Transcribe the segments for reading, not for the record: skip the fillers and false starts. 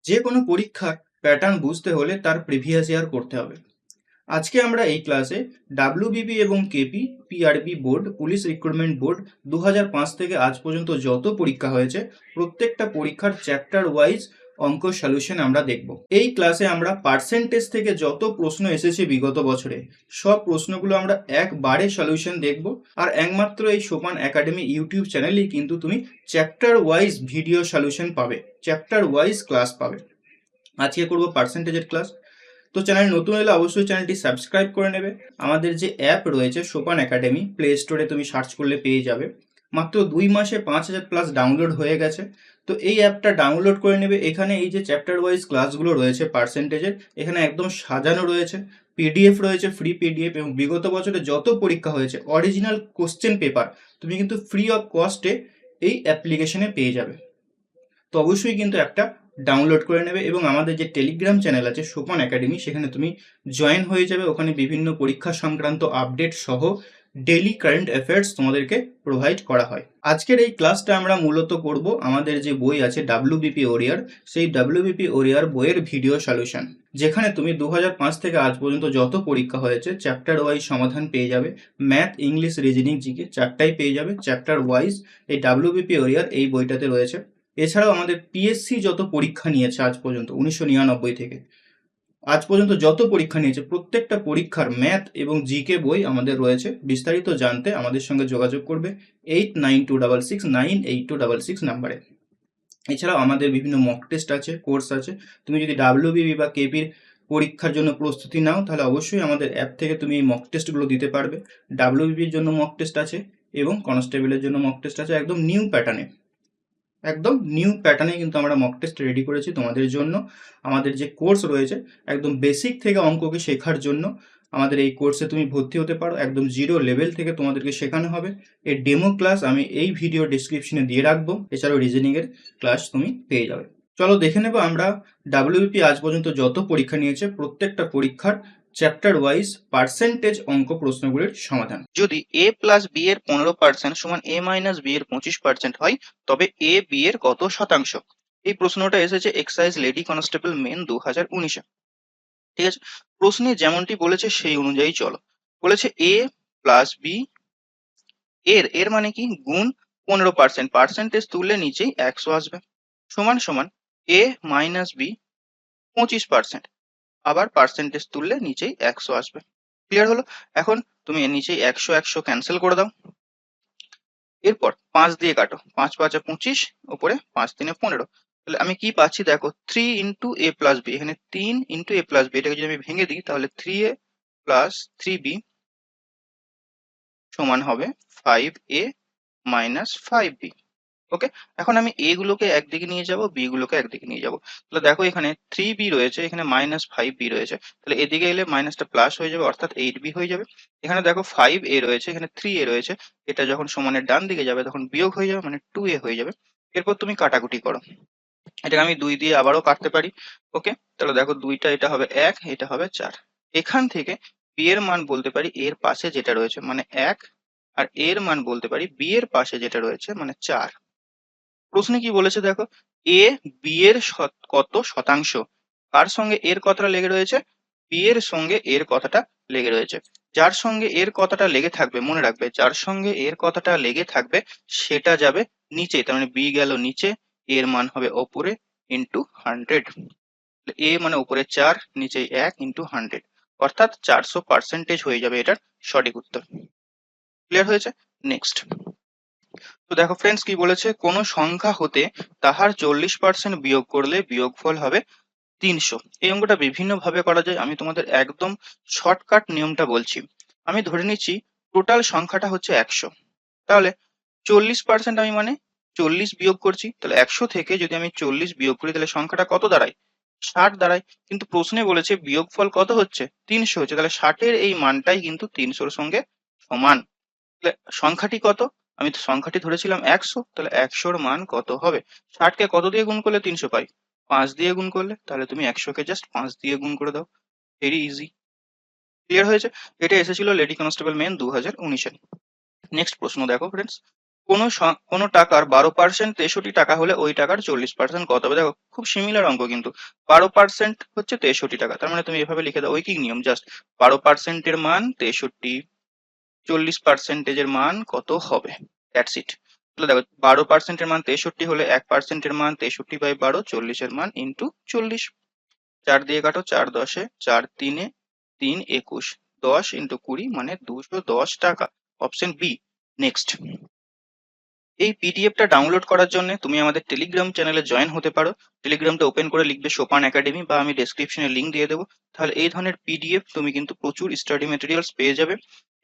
যে কোনো পরীক্ষার প্যাটার্ন বুঝতে হলে তার প্রিভিয়াস ইয়ার করতে হবে। আজকে আমরা এই ক্লাসে ডাব্লিউবিপি এবং KP, PRB board, police recruitment board 2005 থেকে আজ পর্যন্ত যত পরীক্ষা হয়েছে প্রত্যেকটা পরীক্ষার চ্যাপ্টার ওয়াইজ অঙ্ক সলিউশন আমরা দেখব। এই ক্লাসে আমরা পার্সেন্টেজ থেকে যত প্রশ্ন এসেছে বিগত বছরে সব প্রশ্নগুলো আমরা একবারে সলিউশন দেখব। আর একমাত্র এই সোপান একাডেমি ইউটিউব চ্যানেলেই কিন্তু তুমি চ্যাপ্টার ওয়াইজ ভিডিও সলিউশন পাবে, চ্যাপ্টার ওয়াইজ ক্লাস পাবে। আজকে করব পার্সেন্টেজের ক্লাস। তো চ্যানেল নতুন হলে অবশ্যই চ্যানেলটি সাবস্ক্রাইব করে নেবে। আমাদের যে অ্যাপ রয়েছে সোপান একাডেমি, প্লে স্টোরে তুমি সার্চ করলে পেয়ে যাবে। মাত্র 2 মাসে 5000 প্লাস ডাউনলোড হয়ে গেছে। তো এই অ্যাপটা ডাউনলোড করে নেবে। এখানে এই যে চ্যাপ্টার ওয়াইজ ক্লাসগুলো রয়েছে পার্সেন্টেজের, এখানে একদম সাজানো রয়েছে, পিডিএফ রয়েছে, ফ্রি পিডিএফ, এবং বিগত বছরে যত পরীক্ষা হয়েছে অরিজিনাল কোশ্চেন পেপার তুমি কিন্তু ফ্রি অফ কস্টে এই অ্যাপ্লিকেশনে পেয়ে যাবে। তো অবশ্যই কিন্তু একটা ডাউনলোড করে নেবে, এবং আমাদের যে টেলিগ্রাম চ্যানেল আছে সোপান একাডেমি, সেখানে তুমি জয়েন হয়ে যাবে। ওখানে বিভিন্ন পরীক্ষা সংক্রান্ত আপডেট সহ ডেইলি কারেন্ট অ্যাফেয়ার্স তোমাদেরকে প্রোভাইড করা হয়। আজকের এই ক্লাসটা আমরা মূলত করব আমাদের যে বই আছে ডাব্লিউবিপি ওরিয়ার, সেই ডাব্লিউবিপি ওরিয়ার বইয়ের ভিডিও সলিউশন, যেখানে তুমি 2005 থেকে আজ পর্যন্ত যত পরীক্ষা হয়েছে চ্যাপ্টার ওয়াইজ সমাধান পেয়ে যাবে। ম্যাথ, ইংলিশ, রিজনিং, জিকে চারটাই পেয়ে যাবে চ্যাপ্টার ওয়াইজ। এই ডাব্লিউবিপি ওরিয়ার এই বইটাতে রয়েছে। এছাড়াও আমাদের পিএসসি যত পরীক্ষা নিয়েছে আজ পর্যন্ত 1999 থেকে আজ পর্যন্ত যত পরীক্ষা নিয়েছে প্রত্যেকটা পরীক্ষার ম্যাথ এবং জিকে বই আমাদের রয়েছে। বিস্তারিত জানতে আমাদের সঙ্গে যোগাযোগ করবে 8926698266 নাম্বারে। এছাড়াও আমাদের বিভিন্ন মক টেস্ট আছে, কোর্স আছে। তুমি যদি ডাব্লিউবিপি বা কেপির পরীক্ষার জন্য প্রস্তুতি নাও তাহলে অবশ্যই আমাদের অ্যাপ থেকে তুমি এই মক টেস্টগুলো দিতে পারবে। ডাব্লিউবিপির জন্য মক টেস্ট আছে এবং কনস্টেবলের জন্য মক টেস্ট আছে, একদম নিউ প্যাটার্নে কিন্তু আমরা মক টেস্ট রেডি করেছি তোমাদের জন্য। আমাদের যে কোর্স রয়েছে একদম বেসিক থেকে অঙ্ককে শেখার জন্য, আমাদের এই কোর্সে তুমি ভর্তি হতে পারো। একদম জিরো লেভেল থেকে তোমাদেরকে শেখানো হবে। এর ডেমো ক্লাস আমি এই ভিডিও ডিসক্রিপশনে দিয়ে রাখবো। এছাড়াও রিজনিংয়ের ক্লাস তুমি পেয়ে যাবে। চলো দেখে নেবো আমরা ডাব্লিউবিপি আজ পর্যন্ত যত পরীক্ষা নিয়েছে প্রত্যেকটা পরীক্ষার চ্যাপ্টার ওয়াইজ পার্সেন্টেজ অঙ্ক প্রশ্নগুলির সমাধান। যদি a প্লাস বি এর 15% সমান a মাইনাস বি এর 25% হয় তবে a বি এর কত শতাংশ? এই প্রশ্নটা এসেছে এক্সাইজ লেডি কনস্টেবল মেন 2019-এ। ঠিক আছে, প্রশ্নে যেমনটি বলেছে সেই অনুযায়ী চলো। বলেছে a প্লাস বি এর এর মানে কি গুণ 15%, পার্সেন্টেজ তুললে নিচেই 100 আসবে, সমান সমান a মাইনাস বি 25%, আবার পার্সেন্টেজ তুললে নিচেই 100 আসবে। ক্লিয়ার হলো? এখন তুমি এর নিচেই 100 100 ক্যান্সেল করে দাও। এরপর 5 দিয়ে কাটো, 5 5 25, উপরে 5 3 15। তাহলে আমি কি পাচ্ছি দেখো, 3 ইন্টু এ প্লাস বি। এখানে 3 ইন্টু এ প্লাস বি, এটাকে যদি আমি ভেঙে দিই তাহলে 3a প্লাস 3b সমান হবে 5a মাইনাস 5b। ওকে, এখন আমি এ গুলোকে একদিকে নিয়ে যাব, বি গুলোকে একদিকে নিয়ে যাব। তাহলে দেখো এখানে 3b রয়েছে, এখানে মাইনাস 5b রয়েছে, তাহলে এদিকে এলে মাইনাসটা প্লাস হয়ে যাবে, অর্থাৎ 8b হয়ে যাবে। এখানে দেখো 5a রয়েছে, এখানে 3a রয়েছে, এটা যখন সমানের ডান দিকে যাবে তখন বিয়োগ হয়ে যাবে, মানে 2a হয়ে যাবে। এরপর তুমি কাটাকুটি করো, এটাকে আমি 2 দিয়ে আবারও কাটতে পারি। ওকে, তাহলে দেখো 2টা, এটা হবে 1, এটা হবে 4। এখান থেকে বি এর মান বলতে পারি এর পাশে যেটা রয়েছে মানে 1, আর এর মান বলতে পারি বি এর পাশে যেটা রয়েছে মানে 4। প্রশ্নে কি বলেছে দেখো, এ বি এর কত শতাংশ? কার সঙ্গে এর কথাটা লেগে রয়েছে? বি এর সঙ্গে এর কথাটা লেগে রয়েছে। যার সঙ্গে এর কথাটা লেগে থাকবে, মনে রাখবে যার সঙ্গে এর কথাটা লেগে থাকবে সেটা যাবে নিচে, তার মানে বি গেল নিচে, এর মান হবে ওপরে ইন্টু 100। এ মানে উপরে 4, নিচে 1 ইন্টু 100, অর্থাৎ 400% হয়ে যাবে এটার সঠিক উত্তর। ক্লিয়ার হয়েছে? নেক্সট। তো দেখো ফ্রেন্ডস কি বলেছে, কোন সংখ্যা হতে তাহার 40% বিয়োগ করলে বিয়োগফল হবে 300। এই অঙ্কটা বিভিন্ন ভাবে করা যায়, আমি তোমাদের একদম শর্টকাট নিয়মটা বলছি। আমি ধরে নিচ্ছি টোটাল সংখ্যাটা হচ্ছে 100, তাহলে 40% আমি মানে 40 বিয়োগ করছি, তাহলে 100 থেকে যদি আমি 40 বিয়োগ করি তাহলে সংখ্যাটা কত দাঁড়ায়? 60 দাঁড়ায়। কিন্তু প্রশ্নে বলেছে বিয়োগফল কত হচ্ছে? 300 হচ্ছে, তাহলে 60-এর এই মানটাই কিন্তু 300-র সঙ্গে সমান। তাহলে সংখ্যাটি কত? আমি তো সংখ্যাটি ধরেছিলাম 100, তাহলে 100-র মান কত হবে? 60-কে কত দিয়ে গুণ করলে 300 পাই? 5 দিয়ে গুণ করলে। তাহলে তুমি 100-কে জাস্ট 5 দিয়ে গুণ করে দাও, ভেরি ইজি। ক্লিয়ার হয়েছে? এটা এসেছিল লেডি কনস্টেবল মেন 2019-এ। নেক্সট প্রশ্ন দেখো ফ্রেন্ডস, কোনো টাকার 12% 63 টাকা হলে ওই টাকার 40% কত হবে? দেখো খুব সিমিলার অঙ্ক কিন্তু। 12% হচ্ছে 63 টাকা, তার মানে তুমি এভাবে লিখে দাও, ঐকিক নিয়ম জাস্ট। 12% এর মান 63, 40% এর মান কত হবে, দ্যাটস ইট। তাহলে দেখো 12% এর মান 63 হলে 1% এর মান 63/12, 40 এর মান ইন্টু 40। 4 দিয়ে কাটো, 4 10-এ, 4 3-এ, 3 21, 10 ইন্টু 20 মানে 210 টাকা, অপশন বি। নেক্সট, এই পিডিএফটা ডাউনলোড করার জন্য তুমি আমাদের টেলিগ্রাম চ্যানেলে জয়েন হতে পারো। টেলিগ্রামটা ওপেন করে লিখবে সোপান একাডেমি, বা আমি ডেসক্রিপশনে লিঙ্ক দিয়ে দেবো। তাহলে এই ধরনের পিডিএফ তুমি কিন্তু প্রচুর স্টাডি মেটেরিয়ালস পেয়ে যাবে,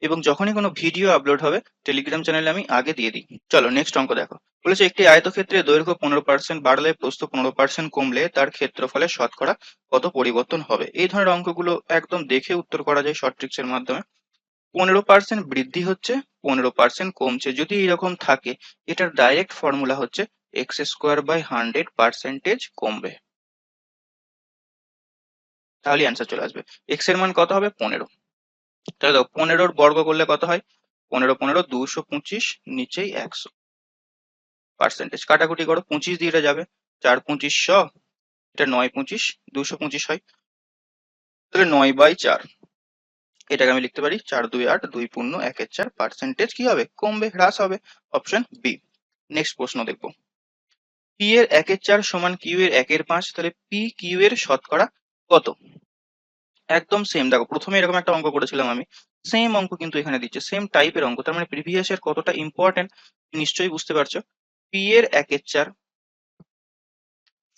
এবং যখনই কোনো ভিডিও আপলোড হবে টেলিগ্রাম চ্যানেলে আমি আগে দিয়ে দিই। চলো নেক্সট অঙ্ক দেখো। বলেছে একটি আয়তক্ষেত্রে দৈর্ঘ্য 15% বাড়লে প্রস্থ 15% কমলে তার ক্ষেত্রফলে শতকরা কত পরিবর্তন হবে। এই ধরনের অঙ্কগুলো একদম দেখে উত্তর করা যায় শর্ট ট্রিক্সের মাধ্যমে। 15% বৃদ্ধি হচ্ছে, 15% কমছে, যদি এরকম থাকে এটার ডাইরেক্ট ফর্মুলা হচ্ছে x²/100% কমবে, তাহলে অ্যান্সার চলে আসবে। এক্স এর মান কত হবে? 15। তাহলে দেখো 15 বর্গ করলে কত হয়? 15 15 225, নিচেই 100, পার্সেন্টেজ কাটাকুটি করো, 25 দিয়ে এটা যাবে, 4 25 100, এটা 9 25 225 হয়, তাহলে 9/4। এটাকে আমি লিখতে পারি 4 2 8 2 পূর্ণ 1 এর 4, পার্সেন্টেজ কি হবে? কমবে, হ্রাস হবে, অপশন বি। নেক্সট প্রশ্ন দেখবো। পি এর 1/4 সমান কিউ এর 1/5, তাহলে পি কিউ এর শতকরা কত? একদম সেম, দেখো প্রথমে এরকম একটা অঙ্ক করেছিলাম আমি, সেম অঙ্ক কিন্তু এখানে দিচ্ছে, সেম টাইপের অঙ্ক, তার মানে প্রিভিয়াস এর কতটা ইম্পর্টেন্ট নিশ্চয়ই বুঝতে পারছো। পি এর 1/4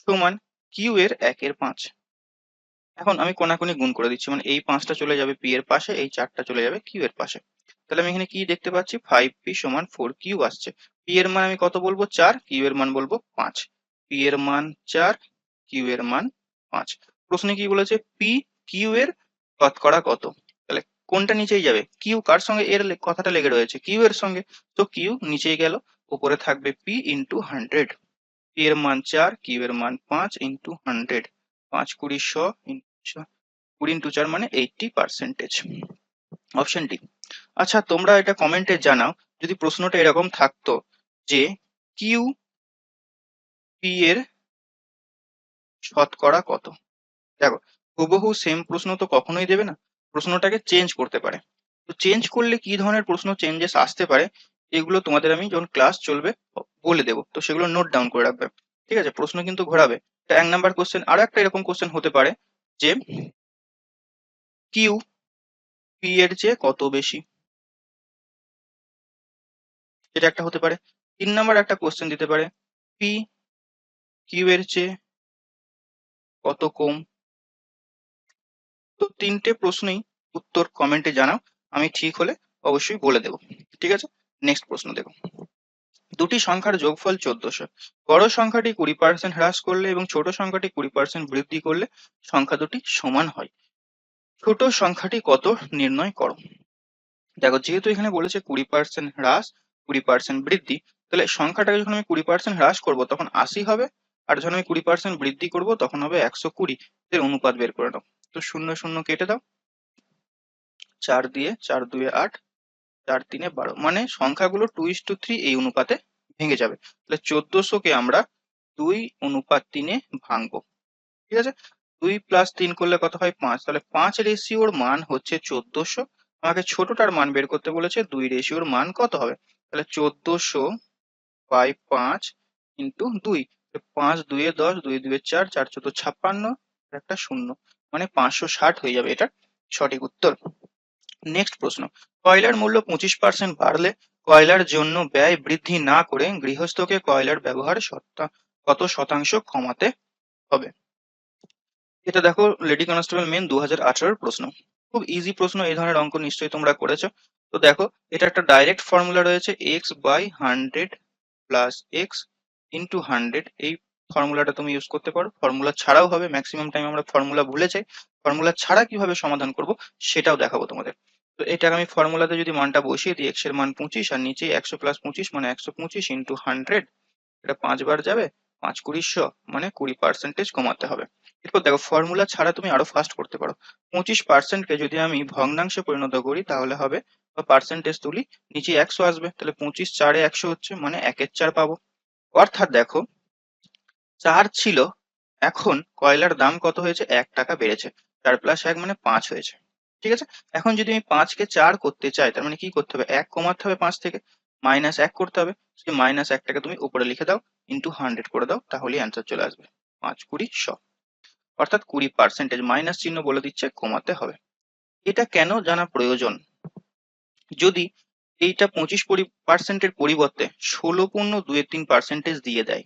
সমান কিউ এর 1/5। এখন আমি কোনাকুনি গুণ করে দিচ্ছি, মানে এই 5টা চলে যাবে পি এর পাশে, এই 4টা চলে যাবে কিউ এর পাশে। তাহলে আমি এখানে কি দেখতে পাচ্ছি? 5p সমান 4q আসছে। পি এর মান আমি কত বলবো? 4, কিউ এর মান বলবো 5। পি এর মান 4, কিউ এর মান 5। প্রশ্নে কি বলেছে? পি কিউ এর শতকরা কত। তাহলে কোনটা নিচেই যাবে? কিউ কার সঙ্গে এর কথাটা লেগে রয়েছে? কিউ এর সঙ্গে, তো কিউ নিচেই গেল, উপরে থাকবে পি ইন্টু 100। পি এর মান 4, কিউ এর মান 5 ইন্টু 100, 5 20 100 20 ইন্টু 4 মানে 80%। Option D. আচ্ছা তোমরা এটা কমেন্টে জানাও, যদি প্রশ্নটা এরকম থাকতো যে কিউ পি এর শতকরা কত। দেখো হুবহু সেম প্রশ্ন তো কখনোই দেবে না, প্রশ্নটাকে চেঞ্জ করতে পারে। তো চেঞ্জ করলে কি ধরনের প্রশ্ন চেঞ্জেস আসতে পারে, এগুলো তোমাদের আমি যখন ক্লাস চলবে বলে দেবো, তো সেগুলো নোট ডাউন করে রাখবে। ঠিক আছে, প্রশ্ন কিন্তু ঘোরাবে। তা 1 নাম্বার কোশ্চেন, আর একটা এরকম কোশ্চেন হতে পারে যে কিউ পি এর চেয়ে কত বেশি, এটা একটা হতে পারে। 3 নাম্বার একটা কোশ্চেন দিতে পারে, পি কিউ এর চেয়ে কত কম। তো 3টে প্রশ্নই উত্তর কমেন্টে জানাও, আমি ঠিক হলে অবশ্যই বলে দেবো। ঠিক আছে, নেক্সট প্রশ্ন দেখো। দুটি সংখ্যার যোগফল 1400, বড় সংখ্যাটি 20% হ্রাস করলে এবং ছোট সংখ্যাটি 20% বৃদ্ধি করলে সংখ্যা দুটি সমান হয়। ছোট সংখ্যাটি কত নির্ণয় করো। দেখো যেহেতু এখানে বলেছে 20% হ্রাস 20% বৃদ্ধি, তাহলে সংখ্যাটাকে যখন আমি 20% হ্রাস করব তখন 80 হবে, আর যখন আমি 20% বৃদ্ধি করব তখন হবে 120। এর অনুপাত বের করে নাও। তো 0 0 কেটে দাও, 4 দিয়ে 4 2 8, 4 3 12, মানে সংখ্যাগুলো 2:3 এই অনুপাতে ভেঙে যাবে। তাহলে 1400 কে আমরা 2:3 ভাঙবো। ঠিক আছে, 2 + 3 করলে কত হয়? 5, তাহলে 5 রেশিওর মান হচ্ছে 1400। আমাকে ছোটটার মান বের করতে বলেছে, 2 রেশিওর মান কত হবে। তাহলে 1400/5 ইন্টু 2, 5 2 10, 2 2 4, 4 14 56, একটা শূন্য, মানে 560 হয়ে যাবে এটা সঠিক উত্তর। নেক্সট প্রশ্ন, কয়লার মূল্য 25% বাড়লে কয়লার জন্য ব্যয় বৃদ্ধি না করে গৃহস্থকে কয়লার ব্যবহার কত শতাংশ কমাতে হবে। এটা দেখো লেডি কনস্টেবল মেন 2018 প্রশ্ন, খুব ইজি প্রশ্ন, এই ধরনের অঙ্ক নিশ্চয়ই তোমরা করেছো। তো দেখো এটা একটা ডাইরেক্ট ফর্মুলা রয়েছে, x/100 প্লাস এক্স ইন্টু 100, এই ফর্মুলাটা তুমি ইউজ করতে পারো। ফর্মুলা ছাড়াও হবে, ম্যাক্সিমাম টাইম আমরা ফর্মুলা ভুলে যাই, ফর্মুলা ছাড়া কিভাবে সমাধান করব সেটাও দেখাবো তোমাদের। তো এটাকে আমি ফর্মুলাতে যদি মানটা বসিয়ে দিই, এক্স এর মান 25 আর নিচে 100 + 25 মানে 125 ইন্টু 100, এটা 5 বার যাবে, 5 20 100 মানে 20% কমাতে হবে। এরপর দেখো ফর্মুলা ছাড়া তুমি আরো ফাস্ট করতে পারো, 25% কে যদি আমি ভগ্নাংশে পরিণত করি তাহলে হবে বা পার্সেন্টেজ তুলি, নিচে 100 আসবে, তাহলে 25 4 100 হচ্ছে, মানে 1/4 পাবো। অর্থাৎ দেখো 4 ছিল, এখন কয়লার দাম কত হয়েছে, 1 টাকা বেড়েছে, 4 + 1 মানে 5 হয়েছে। ঠিক আছে, এখন যদি আমি 5 কে 4 করতে চাই, তার মানে কি করতে হবে, 1 কমাতে হবে 5 থেকে, -1 করতে হবে। সেই -1টাকে তুমি উপরে লিখে দাও, ইন্টু 100 করে দাও, তাহলেই অ্যান্সার চলে আসবে 5 20 100। অর্থাৎ 20% মাইনাস চিহ্ন বলে দিচ্ছে কমাতে হবে। এটা কেন জানা প্রয়োজন, যদি এইটা 25% পরিবর্তে 16.23% দিয়ে দেয়,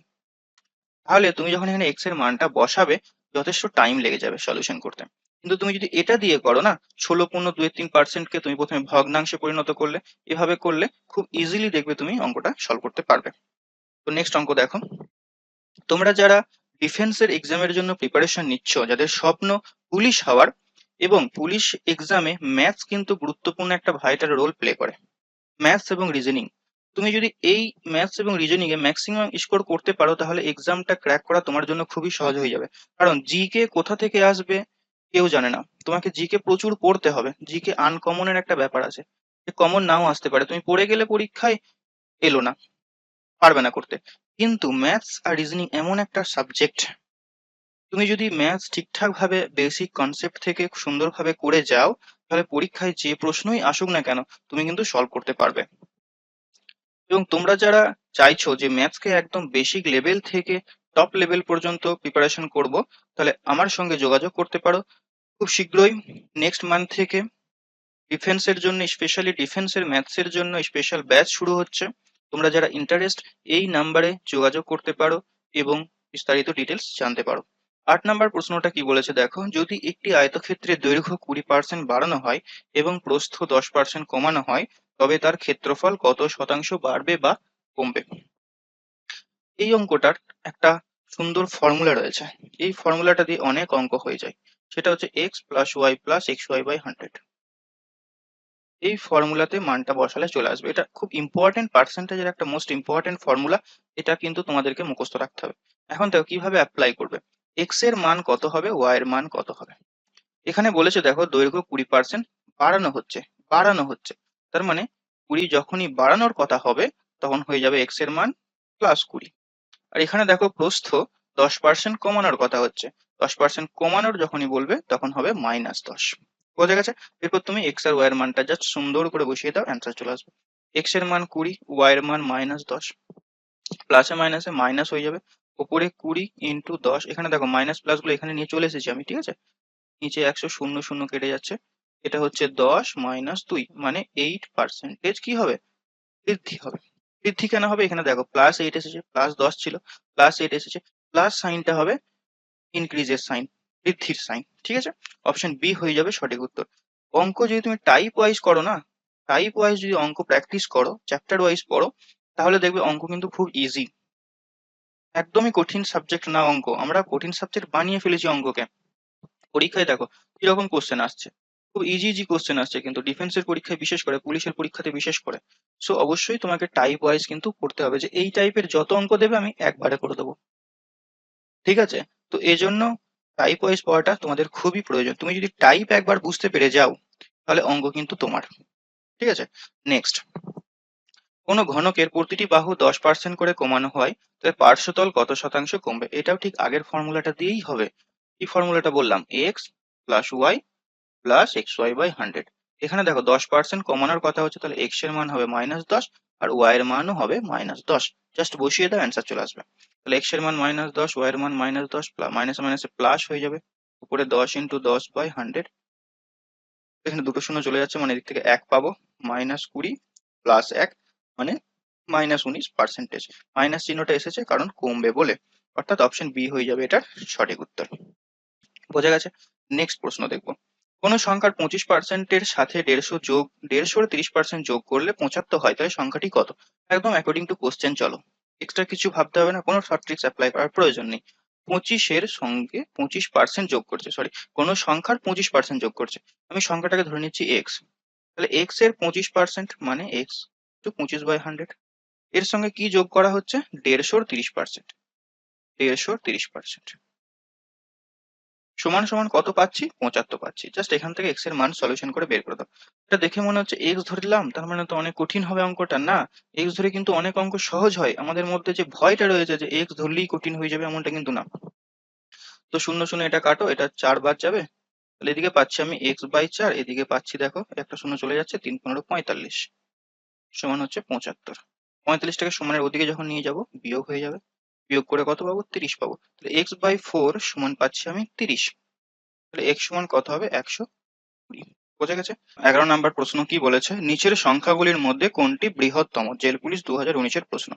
তাহলে তুমি যখন এখানে এক্স এর মানটা বসাবে যথেষ্ট টাইম লেগে যাবে সলিউশন করতে। কিন্তু তুমি যদি এটা দিয়ে করো না, 16.23%কে তুমি প্রথমে ভগ্নাংশে পরিণত করলে, এভাবে করলে খুব ইজিলি দেখবে তুমি অঙ্কটা সলভ করতে পারবে। তো নেক্সট অঙ্ক দেখো, তোমরা যারা ডিফেন্সের এক্সামের জন্য প্রিপারেশন নিচ্ছ, যাদের স্বপ্ন পুলিশ হওয়ার, এবং পুলিশ এক্সামে ম্যাথস কিন্তু গুরুত্বপূর্ণ একটা ভাইটাল রোল প্লে করে, ম্যাথস এবং রিজনিং, তুমি যদি এই ম্যাথস এবং রিজনিং এ ম্যাক্সিমাম স্কোর করতে পারো, তাহলে এক্সামটা ক্র্যাক করা তোমার জন্য খুবই সহজ হয়ে যাবে। কারণ জিকে কোথা থেকে আসবে কেউ জানে না, তোমাকে জিকে প্রচুর পড়তে হবে, জিকে আনকমনের একটা ব্যাপার আছে, কমন নাও আসতে পারে, তুমি পড়ে গেলে পরীক্ষায় এলো না, পারবে না করতে। কিন্তু ম্যাথস আর রিজনিং এমন একটা সাবজেক্ট, তুমি যদি ম্যাথস ঠিকঠাক ভাবে বেসিক কনসেপ্ট থেকে সুন্দরভাবে করে যাও, তাহলে পরীক্ষায় যে প্রশ্নই আসুক না কেন তুমি কিন্তু সলভ করতে পারবে। এবং তোমরা যারা চাইছো যে ম্যাথসকে একদম বেসিক লেভেল থেকে টপ লেভেল পর্যন্ত প্রিপারেশন করব, তাহলে আমার সঙ্গে যোগাযোগ করতে পারো। খুব শীঘ্রই নেক্সট মান্থ থেকে ডিফেন্সের জন্য, স্পেশালি ডিফেন্সের ম্যাথসের জন্য স্পেশাল ব্যাচ শুরু হচ্ছে। তোমরা যারা ইন্টারেস্ট, এই নাম্বারে যোগাযোগ করতে পারো এবং বিস্তারিত ডিটেলস জানতে পারো। 8 নম্বর প্রশ্নটা কি বলেছে দেখো, যদি একটি আয়তক্ষেত্রের দৈর্ঘ্য 20% বাড়ানো হয় এবং প্রস্থ 10% কমানো হয়, তবে তার ক্ষেত্রফল কত শতাংশ বাড়বে বা কমবে। এই অঙ্কটার একটা সুন্দর ফর্মুলা রয়েছে, এই ফর্মুলাটা দিয়ে অনেক অঙ্ক হয়ে যায়, সেটা হচ্ছে x + y + xy/100। এই ফর্মুলাতে মানটা বসালে চলে আসবে, এটা খুব ইম্পর্টেন্ট, পার্সেন্টেজের একটা মোস্ট ইম্পর্টেন্ট ফর্মুলা, এটা কিন্তু তোমাদেরকে মুখস্থ রাখতে হবে। এখন দেখো কিভাবে অ্যাপ্লাই করবে, এক্স এর মান কত হবে, ওয়াই এর মান কত হবে। এখানে বলেছে দেখো দৈর্ঘ্য 20% বাড়ানো হচ্ছে, বাড়ানো হচ্ছে, তার মানে 20 যখনই বাড়ানোর কথা হবে, তখন হয়ে যাবে এক্স এর মান +20। আর এখানে দেখো প্রস্থ 10% কমানোর কথা হচ্ছে, 10% কমানোর যখনই বলবে তখন হবে -10। বোঝা গেছে, এরপর তুমি এক্স আর ওয়াই এর মানটা জাস্ট সুন্দর করে বসিয়ে দাও, অ্যান্সার চলে আসবে। এক্স এর মান 20, ওয়াই এর মান -10, প্লাসে মাইনাসে মাইনাস হয়ে যাবে, উপরে 20 ইন্টু 10, এখানে দেখো মাইনাস প্লাস গুলো এখানে নিয়ে চলে এসেছি আমি, ঠিক আছে, নিচে 100 শূন্য শূন্য কেটে যাচ্ছে, এটা হচ্ছে 10 - 2, মানে 8% কি হবে, বৃদ্ধি হবে। বৃদ্ধি কেন হবে, এখানে দেখো +8 এসেছে, +10 ছিল, +8 এসেছে, প্লাস সাইনটা হবে ইনক্রিজের সাইন, বৃদ্ধির সাইন, ঠিক আছে। অপশন বি হয়ে যাবে সঠিক উত্তর। অঙ্ক যদি তুমি টাইপ ওয়াইজ করো না, টাইপ ওয়াইজ যদি অঙ্ক প্র্যাকটিস করো, চ্যাপ্টার ওয়াইজ পড়ো, তাহলে দেখবে অঙ্ক কিন্তু খুব ইজি, একদমই কঠিন সাবজেক্ট না অঙ্ক, আমরা কঠিন সাবজেক্ট বানিয়ে ফেলেছি অঙ্ককে। পরীক্ষায় দেখো কিরকম কোশ্চেন আসছে, খুব ইজি ইজি কোশ্চেন আসছে, কিন্তু ডিফেন্সের পরীক্ষায় বিশেষ করে, পুলিশের পরীক্ষাতে বিশেষ করে। সো অবশ্যই তোমাকে টাইপ ওয়াইজ কিন্তু পড়তে হবে, যে এই টাইপের যত অঙ্ক দেবে আমি একবারে করে দেবো, ঠিক আছে। তো এই জন্য টাইপ ওয়াইজ পড়াটা তোমাদের খুবই প্রয়োজন, তুমি যদি টাইপ একবার বুঝতে পেরে যাও, তাহলে অঙ্ক কিন্তু তোমার, ঠিক আছে। নেক্সট, কোনো ঘনকের প্রতিটি বাহু 10% করে কমানো হয়, তাহলে পার্শ্বতল কত শতাংশ কমবে। এটাও ঠিক আগের ফর্মুলাটা দিয়েই হবে, এই ফর্মুলাটা বললাম, x plus y plus xy/100। এখানে দেখো 10% কমানোর কথা হচ্ছে, তাহলে x এর মান হবে -10 আর y এর মানও হবে -10, জাস্ট বসিয়ে দাও, অ্যান্সার চলে আসবে। তাহলে x এর মান -10, y এর মান -10, মাইনাসে মাইনাসে প্লাস হয়ে যাবে, উপরে 10 × 10/100, এখানে দুটো শূন্য চলে যাচ্ছে, মানে এদিক থেকে 1 পাবো, -20 প্লাস 1 মানে -19%। মাইনাস চিহ্নটা এসেছে কারণ কমবে বলে, অর্থাৎ অপশন বি হয়ে যাবে এটার সঠিক উত্তর। বোঝা গেছে। নেক্সট প্রশ্ন দেখবো, কোন সংখ্যার 25%-এর সাথে 150 যোগ 150-এর 30% যোগ করলে 75 হয়, তাহলে সংখ্যাটি কত। একদম অ্যাকর্ডিং টু কোশ্চেন চলো, এক্সট্রা কিছু ভাবতে হবে না, কোনো শর্ট ট্রিক্স অ্যাপ্লাই করার প্রয়োজন নেই। 25-এর সঙ্গে 25% যোগ করছে, সরি, কোন সংখ্যার 25% যোগ করছে, আমি সংখ্যাটাকে ধরে নিচ্ছি এক্স, তাহলে এক্স এর 25% মানে এক্স টু 25/100, এর সঙ্গে কি যোগ করা হচ্ছে, 150-র 30%, 150-র 30%, সমান সমান কত পাচ্ছি? 75 পাচ্ছি। জাস্ট এখান থেকে এক্স এর মান সলিউশন করে বের করে দাও। এটা দেখে মনে হচ্ছে এক্স ধরলাম, তার মানে তো অনেক কঠিন হবে অঙ্কটা। না, এক্স ধরে কিন্তু অনেক অঙ্ক সহজ হয়। আমাদের মধ্যে যে ভয়টা রয়েছে যে এক্স ধরলেই কঠিন হয়ে যাবে, এমনটা কিন্তু না। তো শূন্য শূন্য এটা কাটো, এটা 4 বার যাবে। তাহলে এদিকে পাচ্ছি আমি x/4, এদিকে পাচ্ছি দেখো একটা শূন্য চলে যাচ্ছে, 3×15 = 45 সমান হচ্ছে 75। 45টাকে সমানের ওদিকে যখন নিয়ে যাব বিয়োগ হয়ে যাবে। বিয়োগ করে কত পাবো? 30 পাবো। তাহলে x/4 সমান পাচ্ছি আমি 30। তাহলে x সমান কত হবে? 120। বোঝা গেছে? 11 নাম্বার প্রশ্ন কি বলেছে, নিচের সংখ্যাগুলির মধ্যে কোনটি বৃহত্তম? জেল পুলিশ 2019-এর প্রশ্ন।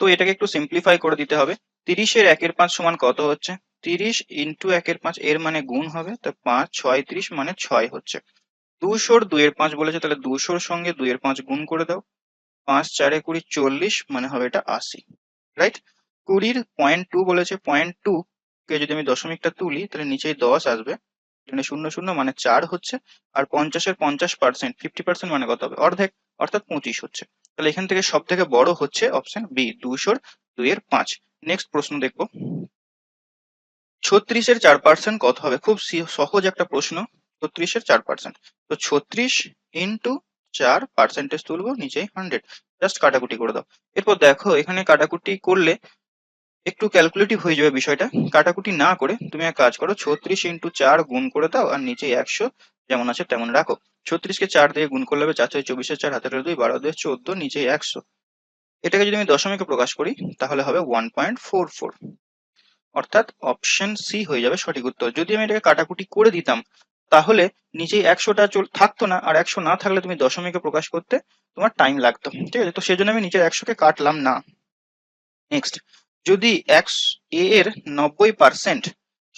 তো এটাকে একটু সিম্পলিফাই করে দিতে হবে। 30-এর 1/5 সমান কত হচ্ছে? 30 ইন্টু 1/5, এর মানে গুণ হবে, তো 5 6 30 মানে 6 হচ্ছে। 200-র 2/5 বলেছে, তাহলে 200-র সঙ্গে 2/5 গুণ করে দাও। 5 4 20 40 মানে হবে এটা 80। রাইট? 20-র 0.2 বলেছে, 0.2 কে যদি আমি দশমিকটা তুলি তাহলে নিচেই 10 আসবে, এখানে 0 0 মানে 4 হচ্ছে। আর 50-এর 50%, 50% মানে কত হবে? অর্ধেক, অর্থাৎ 25 হচ্ছে। তাহলে এখান থেকে সব থেকে বড় হচ্ছে অপশন বি, 200-র 2/5। নেক্সট প্রশ্ন দেখবো, 36-এর 4% কত হবে? খুব সহজ একটা প্রশ্ন। 36-এর 4%, তো 36 ইন্টু 4 পার্সেন্টেজ তুলবো, নিচেই 100। জাস্ট কাটাকুটি করে দাও। এরপর দেখো এখানে কাটাকুটি করলে একটু ক্যালকুলেটিভ হয়ে যাবে বিষয়টা। কাটাকুটি না করে তুমি এক কাজ করো, 36 ইন্টু 4 গুণ করে দাও, আর নিচে 100 যেমন আছে তেমন রাখো। 36-কে 4 দিয়ে গুণ করলে হবে 4 4 24-এর 4, হাতের 2 12 2 14, নিচে 100। এটাকে যদি আমি দশমিকে প্রকাশ করি তাহলে হবে 1.44, অর্থাৎ অপশন সি হয়ে যাবে সঠিক উত্তর। যদি আমি এটাকে কাটাকুটি করে দিতাম তাহলে নিচেই 100টা থাকতো না, আর 100 না থাকলে তুমি দশমিকে প্রকাশ করতে তোমার টাইম লাগতো। ঠিক আছে, তো সেজন্য আমি নিচের 100কে কাটলাম না। নেক্সট, যদি এ এর 90%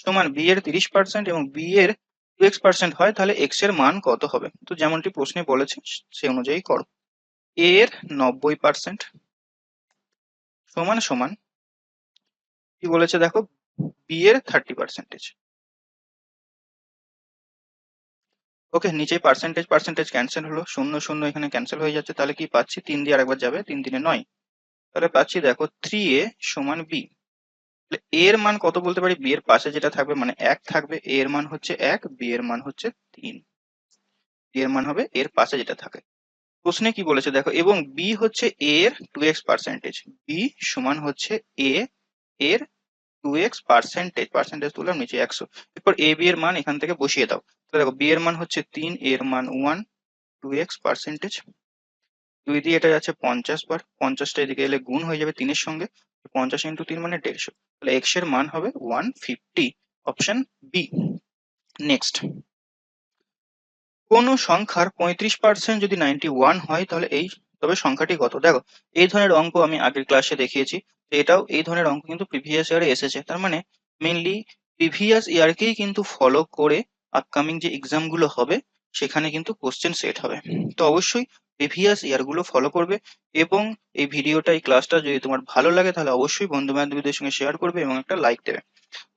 সমান বি এর 30% এবং বি এর 2x% হয়, তাহলে এক্স এর মান কত হবে? তো যেমনটি প্রশ্নে বলেছে সে অনুযায়ী করো। এ এর 90% সমান সমান কি বলেছে দেখো, বি এর 30%। ওকে, নিচে পার্সেন্টেজ পার্সেন্টেজ ক্যান্সেল হলো, শূন্য শূন্য এখানে ক্যান্সেল হয়ে যাচ্ছে। তাহলে কি পাচ্ছি? 3 দিয়ে আরেকবার যাবে, 3 3 9। তাহলে পাচ্ছি দেখো 3a সমান b। এর মান কত বলতে পারি? বি এর পাশে যেটা থাকবে মানে 1 থাকবে, এ এর মান হচ্ছে 1, বি এর মান হচ্ছে 3। বি এর মান হবে এর পাশে যেটা থাকে। প্রশ্নে কি বলেছে দেখো, এবং বি হচ্ছে এ এর 2x%। বি সমান হচ্ছে এ এর 2x%, পার্সেন্টেজ তুললাম, নিচে 100। এরপর এ বি এর মান এখান থেকে বসিয়ে দাও। তো দেখো বি এর মান হচ্ছে 3, এর মান 1, 2x%। 2 দিয়ে এটা যাচ্ছে 50 বার, 50টা এদিকে এলে গুণ হয়ে যাবে 3 এর সঙ্গে। 50 ইন্টু 3 মানে 150। তাহলে এক্স এর মান হবে 150, অপশন বি। নেক্সট, কোন সংখ্যার 35% যদি 91 হয় তাহলে তবে সংখ্যাটি কত? দেখো এই ধরনের অঙ্ক আমি আগের ক্লাসে দেখিয়েছি, তো এটাও এই ধরনের অঙ্ক কিন্তু প্রিভিয়াস ইয়ারে এসেছে। তার মানে মেইনলি প্রিভিয়াস ইয়ারকেই কিন্তু ফলো করে আপকামিং যে এক্সাম গুলো হবে সেখানে কিন্তু কোশ্চেন সেট হবে। তো অবশ্যই প্রিভিয়াস ইয়ার গুলো ফলো করবে, এবং এই ভিডিওটা, এই ক্লাসটা যদি তোমার ভালো লাগে তাহলে অবশ্যই বন্ধু বান্ধবীদের সঙ্গে শেয়ার করবে এবং একটা লাইক দেবে।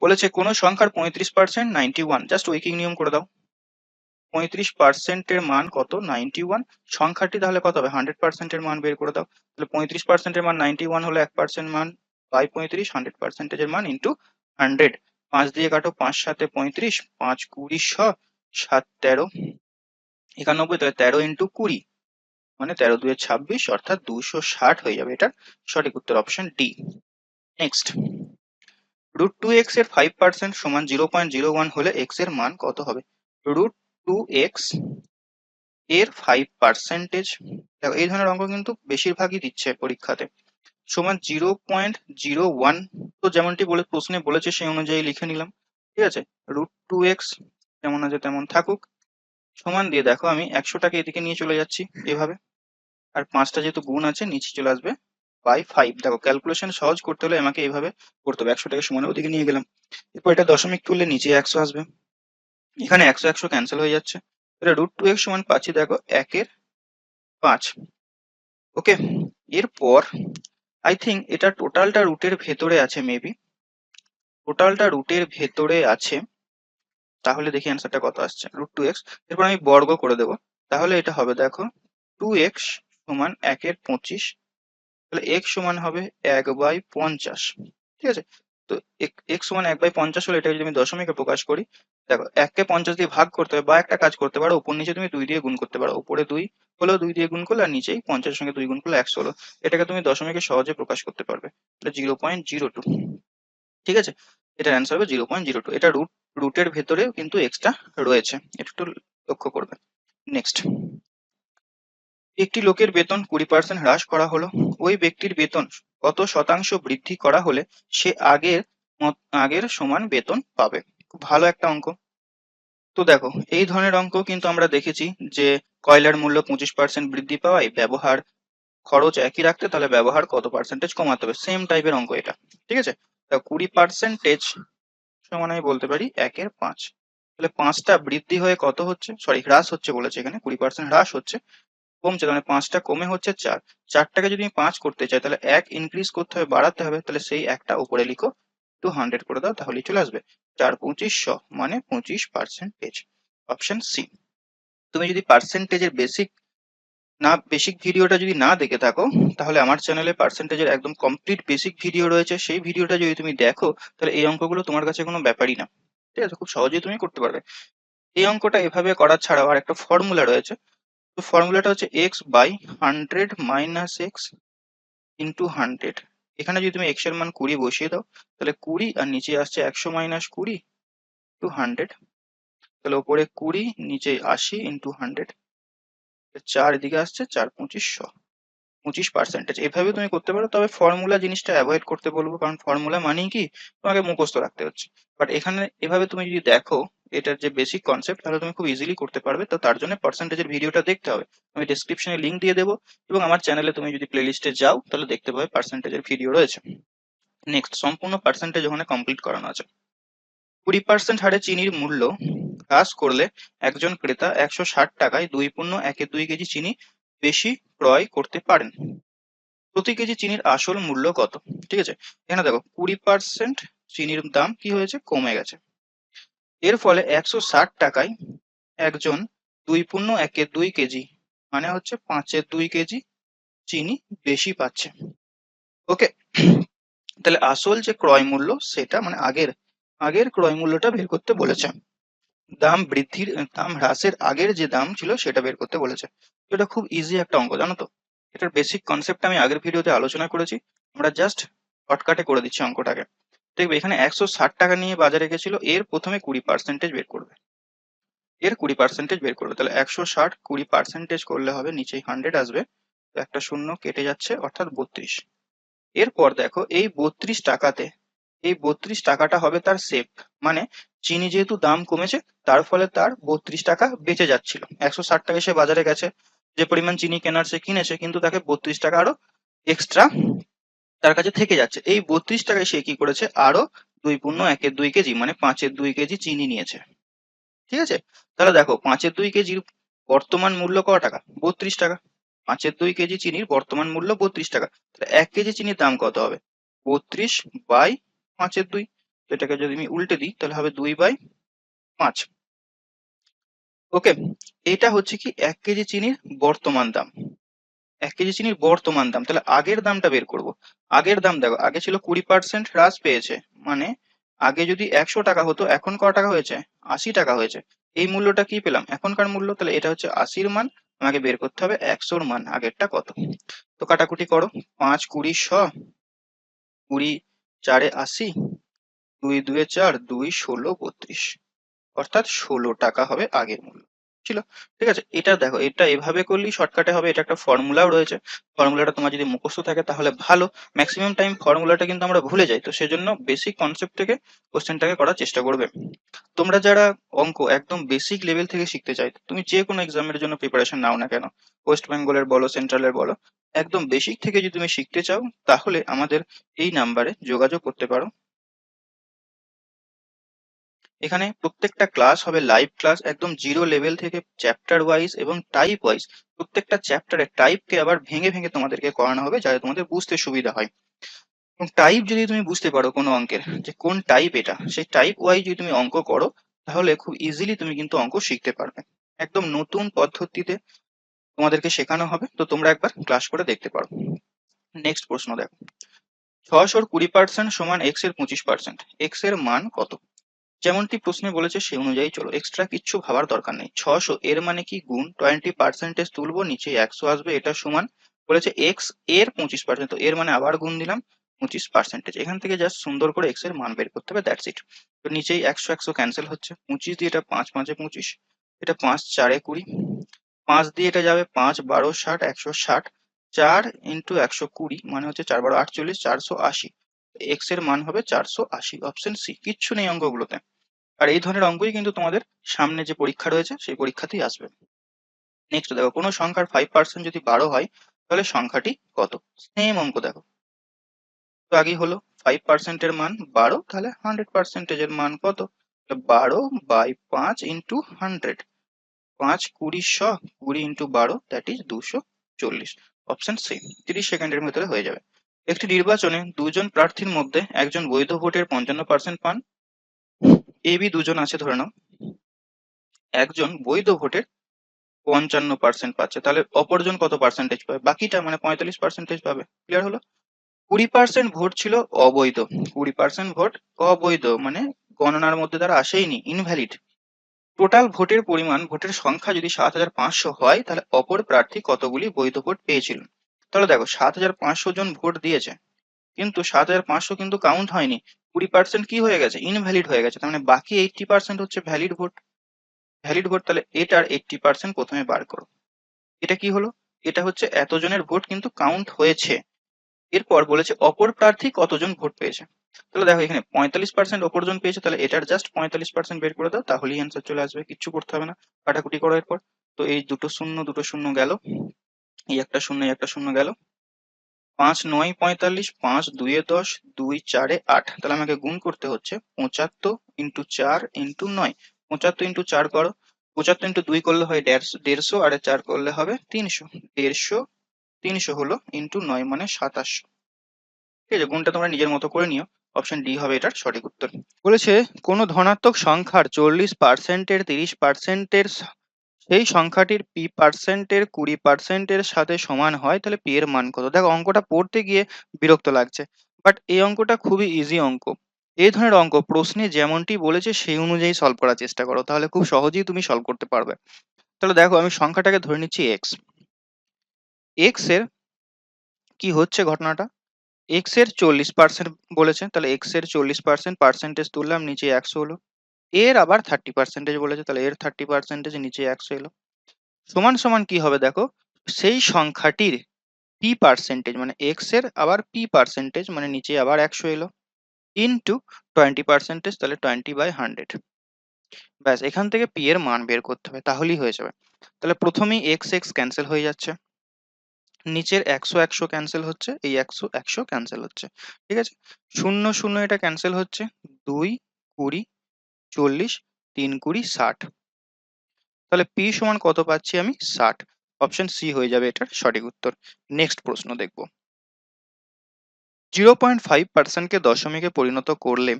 বলেছে কোন সংখ্যার 35% 91, জাস্ট উইকিং নিয়ম করে দাও। 35% এর মান কত? 91। সংখ্যাটি তাহলে কত হবে? 100% এর মান বের করে দাও। তাহলে 35% এর মান 91 হলো 1% মান বাই 35, 100% এর মান ইন্টু 100। 5 দিয়ে কাটো, 5 7 35, 5 20 7 13 91, তাহলে 13 ইন্টু 20 মানে 13 2 26, অর্থাৎ 260 হয়ে যাবে। এটা সঠিক উত্তর, অপশন ডি। নেক্সট, √2x এর 5% সমান 0.01 হলে x এর মান কত হবে? √2x এর 5%, দেখো এই ধরনের অঙ্ক কিন্তু বেশিরভাগই দিচ্ছে পরীক্ষাতে, সমান 0.01। তো যেমনটি প্রশ্নে বলেছে সেই অনুযায়ী লিখে নিলাম। ঠিক আছে, √2x যেমন আছে তেমন থাকুক, সমান দিয়ে দেখো আমি 100টাকে এদিকে নিয়ে চলে যাচ্ছি এভাবে, আর 5টা যেহেতু গুণ আছে নিচে চলে আসবে বাই 5। দেখো ক্যালকুলেশন সহজ করতে হলে আমাকে এইভাবে করতে হবে, 100টাকে সমানে ওদিকে নিয়ে গেলাম। এরপর এটা দশমিক তুললে নিচে 100 আসবে, এখানে 100 100 ক্যান্সেল হয়ে যাচ্ছে। তাহলে √2x সমান পাচ্ছি দেখো 1/5। ওকে, এরপর আই থিঙ্ক এটা টোটালটা রুটের ভেতরে আছে, মেবি টোটালটা রুটের ভেতরে আছে। তাহলে দেখি অ্যান্সারটা কত আসছে, √2x। এরপর আমি বর্গ করে দেবো, তাহলে এটা হবে দেখো 2x সমান 1/25। তাহলে x সমান হবে 1/50। ঠিক আছে, তো এক্স সমান 1/50 হলে এটাকে যদি আমি দশমিকে প্রকাশ করি, দেখো 1কে 50 দিয়ে ভাগ করতে হবে, বা একটা কাজ করতে পারো, উপর নিচে তুমি 2 দিয়ে গুণ করতে পারো, উপরে 2 হলো 2 দিয়ে গুণ করলে, আর নিচেই 50 সঙ্গে 2 গুণ করলে 100 হলো। এটাকে তুমি দশমিকে সহজে প্রকাশ করতে পারবে, এটা 0.02। ঠিক আছে, এটার অ্যান্সার হবে 0.02। এটা রুটের ভেতরেও কিন্তু এক্সট্রা রয়েছে, এটা একটু লক্ষ্য করবে। নেক্সট, একটি লোকের বেতন 20% হ্রাস করা হলো, ওই ব্যক্তির বেতন কত শতাংশ বৃদ্ধি করা হলে সে আগের সমান বেতন পাবে। খুব ভালো একটা অঙ্ক। তো দেখো, এই ধরনের অঙ্ক কিন্তু আমরা দেখেছি যে কয়লার মূল্য 25% বৃদ্ধি পাওয়ায় ব্যবহার খরচ একই রাখতে, তাহলে ব্যবহার কত পার্সেন্টেজ কমাতে হবে, সেম টাইপের অঙ্ক এটা। ঠিক আছে, 20% সমান আমি বলতে পারি 1/5। তাহলে 5টা বৃদ্ধি হয়ে কত হচ্ছে, সরি হ্রাস হচ্ছে বলেছে, এখানে 20% হ্রাস হচ্ছে, কমছে, মানে 5টা কমে হচ্ছে 4। 4টাকে যদি আমি 5 করতে চাই, তাহলে 1 ইনক্রিজ করতে হবে, বাড়াতে হবে, তাহলে সেই একটা উপরে লিখো, 200 করে দাও, তাহলেই চলে আসবে 4×2500 মানে 25%। Option C. তুমি যদি পার্সেন্টেজের বেসিক ভিডিওটা যদি না দেখে থাকো, তাহলে আমার চ্যানেলে পার্সেন্টেজের একদম কমপ্লিট বেসিক ভিডিও রয়েছে, সেই ভিডিওটা যদি তুমি দেখো, তাহলে এই অঙ্কগুলো তোমার কাছে কোনো ব্যাপারই না। ঠিক আছে, খুব সহজেই তুমি করতে পারবে। এই অঙ্কটা এভাবে করার ছাড়াও আর একটা ফর্মুলা রয়েছে। তো ফর্মুলাটা হচ্ছে x/100 - x * 100। এখানে যদি তুমি x এর মান 20 বসিয়ে দাও, তাহলে 20, আর নিচে আসছে 100 - 20 * 100। তাহলে উপরে 20, নিচে 80 * 100, 4 এদিকে আসছে 4×2500, 25%। এভাবে তুমি করতে পারো, তবে ফর্মুলা জিনিসটা অ্যাভয়েড করতে বলবো, কারণ ফর্মুলা মানেই কি তোমাকে মুখস্থ রাখতে হচ্ছে। বাট এখানে এভাবে তুমি যদি দেখো এটার যে বেসিক কনসেপ্ট, তাহলে তুমি খুব ইজিলি করতে পারবে। তো তার জন্য পার্সেন্টেজের ভিডিওটা দেখতে হবে, আমি ডেসক্রিপশনে লিংক দিয়ে দেবো, এবং আমার চ্যানেলে তুমি যদি প্লেলিস্টে যাও, তাহলে দেখতে পাবে পার্সেন্টেজের ভিডিও রয়েছে। নেক্সট, সম্পূর্ণ পার্সেন্টেজ ওখানে কমপ্লিট করানো আছে। 20% হারে চিনির মূল্য হ্রাস করলে একজন ক্রেতা 160 টাকায় 2.12 কেজি চিনি বেশি ক্রয় করতে পারেন। প্রতি কেজি চিনির আসল মূল্য কত? ঠিক আছে, এখানে দেখো 20% চিনির দাম কি হয়েছে, কমে গেছে। এর ফলে 160 টাকায় একজন 2.12 কেজি মানে হচ্ছে 5/2 কেজি চিনি বেশি পাচ্ছে। ওকে, তাহলে আসল যে ক্রয় মূল্য, সেটা মানে আগের আগের ক্রয় মূল্যটা বের করতে বলেছে। দাম হ্রাসের আগের যে দাম ছিল সেটা বের করতে বলেছে। এটা খুব ইজি একটা অঙ্ক, জানো তো। এটার বেসিক কনসেপ্ট আমি আগের ভিডিওতে আলোচনা করেছি, আমরা জাস্ট শর্টকাটে করে দিচ্ছি অঙ্কটাকে। দেখবে এখানে 160 টাকা নিয়ে বাজারে গেছিল, এর প্রথমে 20% বের করবে, তাহলে 160 20% করলে হবে, নিচেই 100 আসবে, তো একটা শূন্য কেটে যাচ্ছে, অর্থাৎ 32। এরপর দেখো এই 32 টাকাটা হবে তার সেভ, মানে চিনি যেহেতু দাম কমেছে, তার ফলে তার 32 টাকা বেঁচে যাচ্ছিল। 160 টাকায় সে বাজারে গেছে, যে পরিমাণ চিনি কেনার সে কিনেছে, কিন্তু তাকে 32 টাকা আরো এক্সট্রা তার কাছে থেকে যাচ্ছে। এই 32 টাকায় সে কি করেছে, আরো 2.12 কেজি মানে 5/2 কেজি চিনি নিয়েছে। ঠিক আছে, তাহলে দেখো 5/2 কেজির বর্তমান মূল্য কত টাকা, 32 টাকা। 5/2 কেজি চিনির বর্তমান মূল্য 32 টাকা, তাহলে 1 কেজি চিনির দাম কত হবে, 32/5/2। এটাকে যদি আমি উল্টে দিই, তাহলে হবে 2/5। ওকে, এটা হচ্ছে কি 1 কেজি চিনির বর্তমান দাম। 1 কেজি চিনির বর্তমান দাম, তাহলে আগের দামটা বের করব। আগের দাম দেখো, আগে ছিল 20% হ্রাস পেয়েছে, মানে আগে যদি 100 টাকা হতো, এখন কত টাকা হয়েছে, 80 টাকা হয়েছে। এই মূল্যটা কি পেলাম, এখনকার মূল্য, তাহলে এটা হচ্ছে 80-র মান, আমাকে বের করতে হবে 100-র মান, আগেরটা কত। তো কাটাকুটি করো, 5 20 100, 20 4 80, 2 2 4, 2 16 32, অর্থাৎ 16 টাকা হবে আগের মূল্য ছিল। ঠিক আছে, এটা দেখো, এটা এভাবে করলেই শর্টকাটে হবে, এটা একটা ফর্মুলাও রয়েছে। ফর্মুলাটা তোমার যদি মুখস্থ থাকে তাহলে ভালো, ম্যাক্সিমাম টাইম ফর্মুলাটা কিন্তু আমরা ভুলে যাই, তো সেজন্য বেসিক কনসেপ্ট থেকে কোশ্চেনটাকে করার চেষ্টা করবে। তোমরা যারা অঙ্ক একদম বেসিক লেভেল থেকে শিখতে চাই, তুমি যে কোনো এক্সামের জন্য প্রিপারেশন নাও না কেন, ওয়েস্ট বেঙ্গলের বলো সেন্ট্রালের বলো, একদম বেসিক থেকে যদি তুমি শিখতে চাও, তাহলে আমাদের এই নাম্বারে যোগাযোগ করতে পারো। এখানে প্রত্যেকটা ক্লাস হবে লাইভ ক্লাস, একদম জিরো লেভেল থেকে চ্যাপ্টার ওয়াইজ এবং টাইপ ওয়াইজ। প্রত্যেকটা চ্যাপ্টারের টাইপকে আবার ভেঙে ভেঙে তোমাদেরকে করানো হবে, যাতে তোমাদের বুঝতে সুবিধা হয়। এবং টাইপ যদি তুমি বুঝতে পারো কোনো অঙ্কের যে কোন টাইপ এটা, সেই টাইপ ওয়াইজ যদি তুমি অঙ্ক করো, তাহলে খুব ইজিলি তুমি কিন্তু অঙ্ক শিখতে পারবে। একদম নতুন পদ্ধতিতে তোমাদেরকে শেখানো হবে, তো তোমরা একবার ক্লাস করে দেখতে পারো। নেক্সট প্রশ্ন দেখো, 600 20% সমান x এর 25%, x এর মান কত? যেমনটি প্রশ্নে বলেছে সেই অনুযায়ী চলো, এক্সট্রা কিচ্ছু ভাবার দরকার নেই। 600 এর মানে কি গুণ 20% তুলবো, নিচে 100 আসবে, এটা সমান বলেছে x এর 25%, তো এর মানে আবার গুণ দিলাম 25%। এখান থেকে জাস্ট সুন্দর করে x এর মান বের করতে হবে, দ্যাটস ইট। তো নিচেই 100 100 ক্যান্সেল হচ্ছে, 25 দিয়ে এটা 5 5 এ 25, এটা 5 4 এ 20, 5 দিয়ে এটা যাবে 5 12 60 160, 4 ইন্টু 120 মানে হচ্ছে 4 12 48 480, x এর মান হবে 480, অপশন সি। কিচ্ছু নেই অঙ্কগুলোতে। আর এই ধরনের অঙ্কই কিন্তু তোমাদের সামনে যে পরীক্ষা রয়েছে সেই পরীক্ষাতেই আসবে। নেক্সট দেখো, কোনো সংখ্যার 5% যদি 12 হয় তাহলে সংখ্যাটি কত? সেম অঙ্ক দেখো, তো আগেই হলো 5% এর মান 12, তাহলে 100% এর মান কত? 12/5 into 100, 5 20 20 into 12, that is 240, option C. 30 সেকেন্ডের ভেতরে হয়ে যাবে। একটি নির্বাচনে দুজন প্রার্থীর মধ্যে একজন বৈধ ভোটের 55% পান, এ বি দুজন আছে ধরে নাও, একজন বৈধ ভোটের 55% পাচ্ছে, তাহলে অপরজন কত পার্সেন্টেজ পাবে? বাকিটা মানে 45% পাবে। ক্লিয়ার হলো? 20% ভোট ছিল অবৈধ, 20% ভোট অবৈধ মানে গণনার মধ্যে তারা আসেইনি, ইনভ্যালিড। টোটাল ভোটের পরিমাণ, ভোটের সংখ্যা যদি 7500 হয় তাহলে অপর প্রার্থী কতগুলি বৈধ ভোট পেয়েছিল? তাহলে দেখো 7500 জন ভোট দিয়েছে, কিন্তু 7500 কিন্তু কাউন্ট হয়নি, 20% কি হয়ে গেছে? ইনভ্যালিড হয়ে গেছে, তার মানে বাকি 80% হচ্ছে ভ্যালিড ভোট। ভ্যালিড ভোট, তাহলে এটার 80% প্রথমে বার করো। এটা কি হলো? এটা হচ্ছে এতজনের ভোট কিন্তু কাউন্ট হয়েছে। এরপর বলেছে অপর প্রার্থী কতজন ভোট পেয়েছে। তাহলে দেখো এখানে 45% অপরজন পেয়েছে, তাহলে এটার জাস্ট 45% বের করে দাও, তাহলেই অ্যান্সার চলে আসবে, কিচ্ছু করতে হবে না, কাটাকুটি করো এরপর। তো এই দুটো শূন্য গেল, এই একটা শূন্য এই একটা শূন্য গেল, 5 9 45, 5 2 এ 10, 2 4 এ 8, তাহলে আমাকে গুণ করতে হচ্ছে 75 ইন্টু 4 ইন্টু 9, 75 ইন্টু 4 করো, 75 ইন্টু 2 করলে হয় 150, আর 4 করলে হবে 300, 150 300 হলো ইন্টু 9 মানে 2700। ঠিক আছে, গুণটা তোমরা নিজের মতো করে নিও, অপশন ডি হবে এটার সঠিক উত্তর। বলেছে কোনো ধনাত্মক সংখ্যার 40%-এর 30%-এর সেই সংখ্যাটির পি পার্সেন্টের 20%-এর সাথে সমান হয়, তাহলে পি এর মান কত? দেখো অঙ্কটা পড়তে গিয়ে বিরক্ত লাগছে, বাট এই অঙ্কটা খুবই ইজি অঙ্ক। এই ধরনের অঙ্ক প্রশ্নে যেমনটি বলেছে সেই অনুযায়ী সলভ করার চেষ্টা করো, তাহলে খুব সহজেই তুমি সলভ করতে পারবে। তাহলে দেখো আমি সংখ্যাটাকে ধরে নিচ্ছি এক্স। এক্স এর কি হচ্ছে ঘটনাটা, এক্স এর 40% বলেছে, তাহলে এক্স এর 40% পার্সেন্টেজ তুললাম, নিচে 100 হলো। এর আবার 30% বলেছে, তাহলে এর 30% নিচে 100 এলো। সমান সমান কি হবে দেখো, সেই সংখ্যাটির পি পার্সেন্টেজ মানে এক্স এর আবার পি পার্সেন্টেজ মানে নিচে আবার 100 এলো, ইন্টু 20%, তাহলে 20/100। ব্যাস, এখান থেকে পি এর মান বের করতে হবে, তাহলেই হয়ে যাবে। তাহলে প্রথমেই এক্স এক্স ক্যান্সেল হয়ে যাচ্ছে, নিচের 100 100 ক্যান্সেল হচ্ছে, এই 100 100 ক্যান্সেল হচ্ছে। ঠিক আছে, 0 0 এটা ক্যান্সেল হচ্ছে, 2 20 40 3 20 60, তাহলে পি সমান কত পাচ্ছি আমি? 60, অপশন সি হয়ে যাবে এটার সঠিক উত্তর। নেক্সট প্রশ্ন দেখব, 0.5%কে দশমিকে পরিণত করলে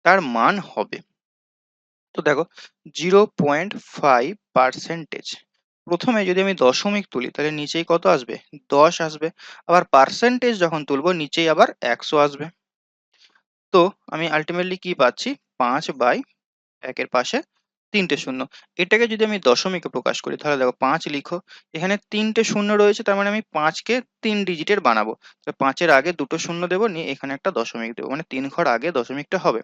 তার মান হবে। তো দেখো 0.5%, প্রথমে যদি আমি দশমিক তুলি তাহলে নিচেই কত আসবে? 10 আসবে, আবার পার্সেন্টেজ যখন তুলবো নিচেই আবার 100 আসবে। তো আমি আলটিমেটলি কি পাচ্ছি? 5/1 পাশে 3টে শূন্য। এটাকে যদি আমি দশমিকে প্রকাশ করি তাহলে দেখো 5 লিখো, এখানে 3টে শূন্য রয়েছে, তার মানে আমি 5কে 3 ডিজিটের বানাবো, তো 5-এর আগে দুটো শূন্য দেবো, নিয়ে এখানে একটা দশমিক দেবো, মানে 3 ঘর আগে দশমিকটা হবে,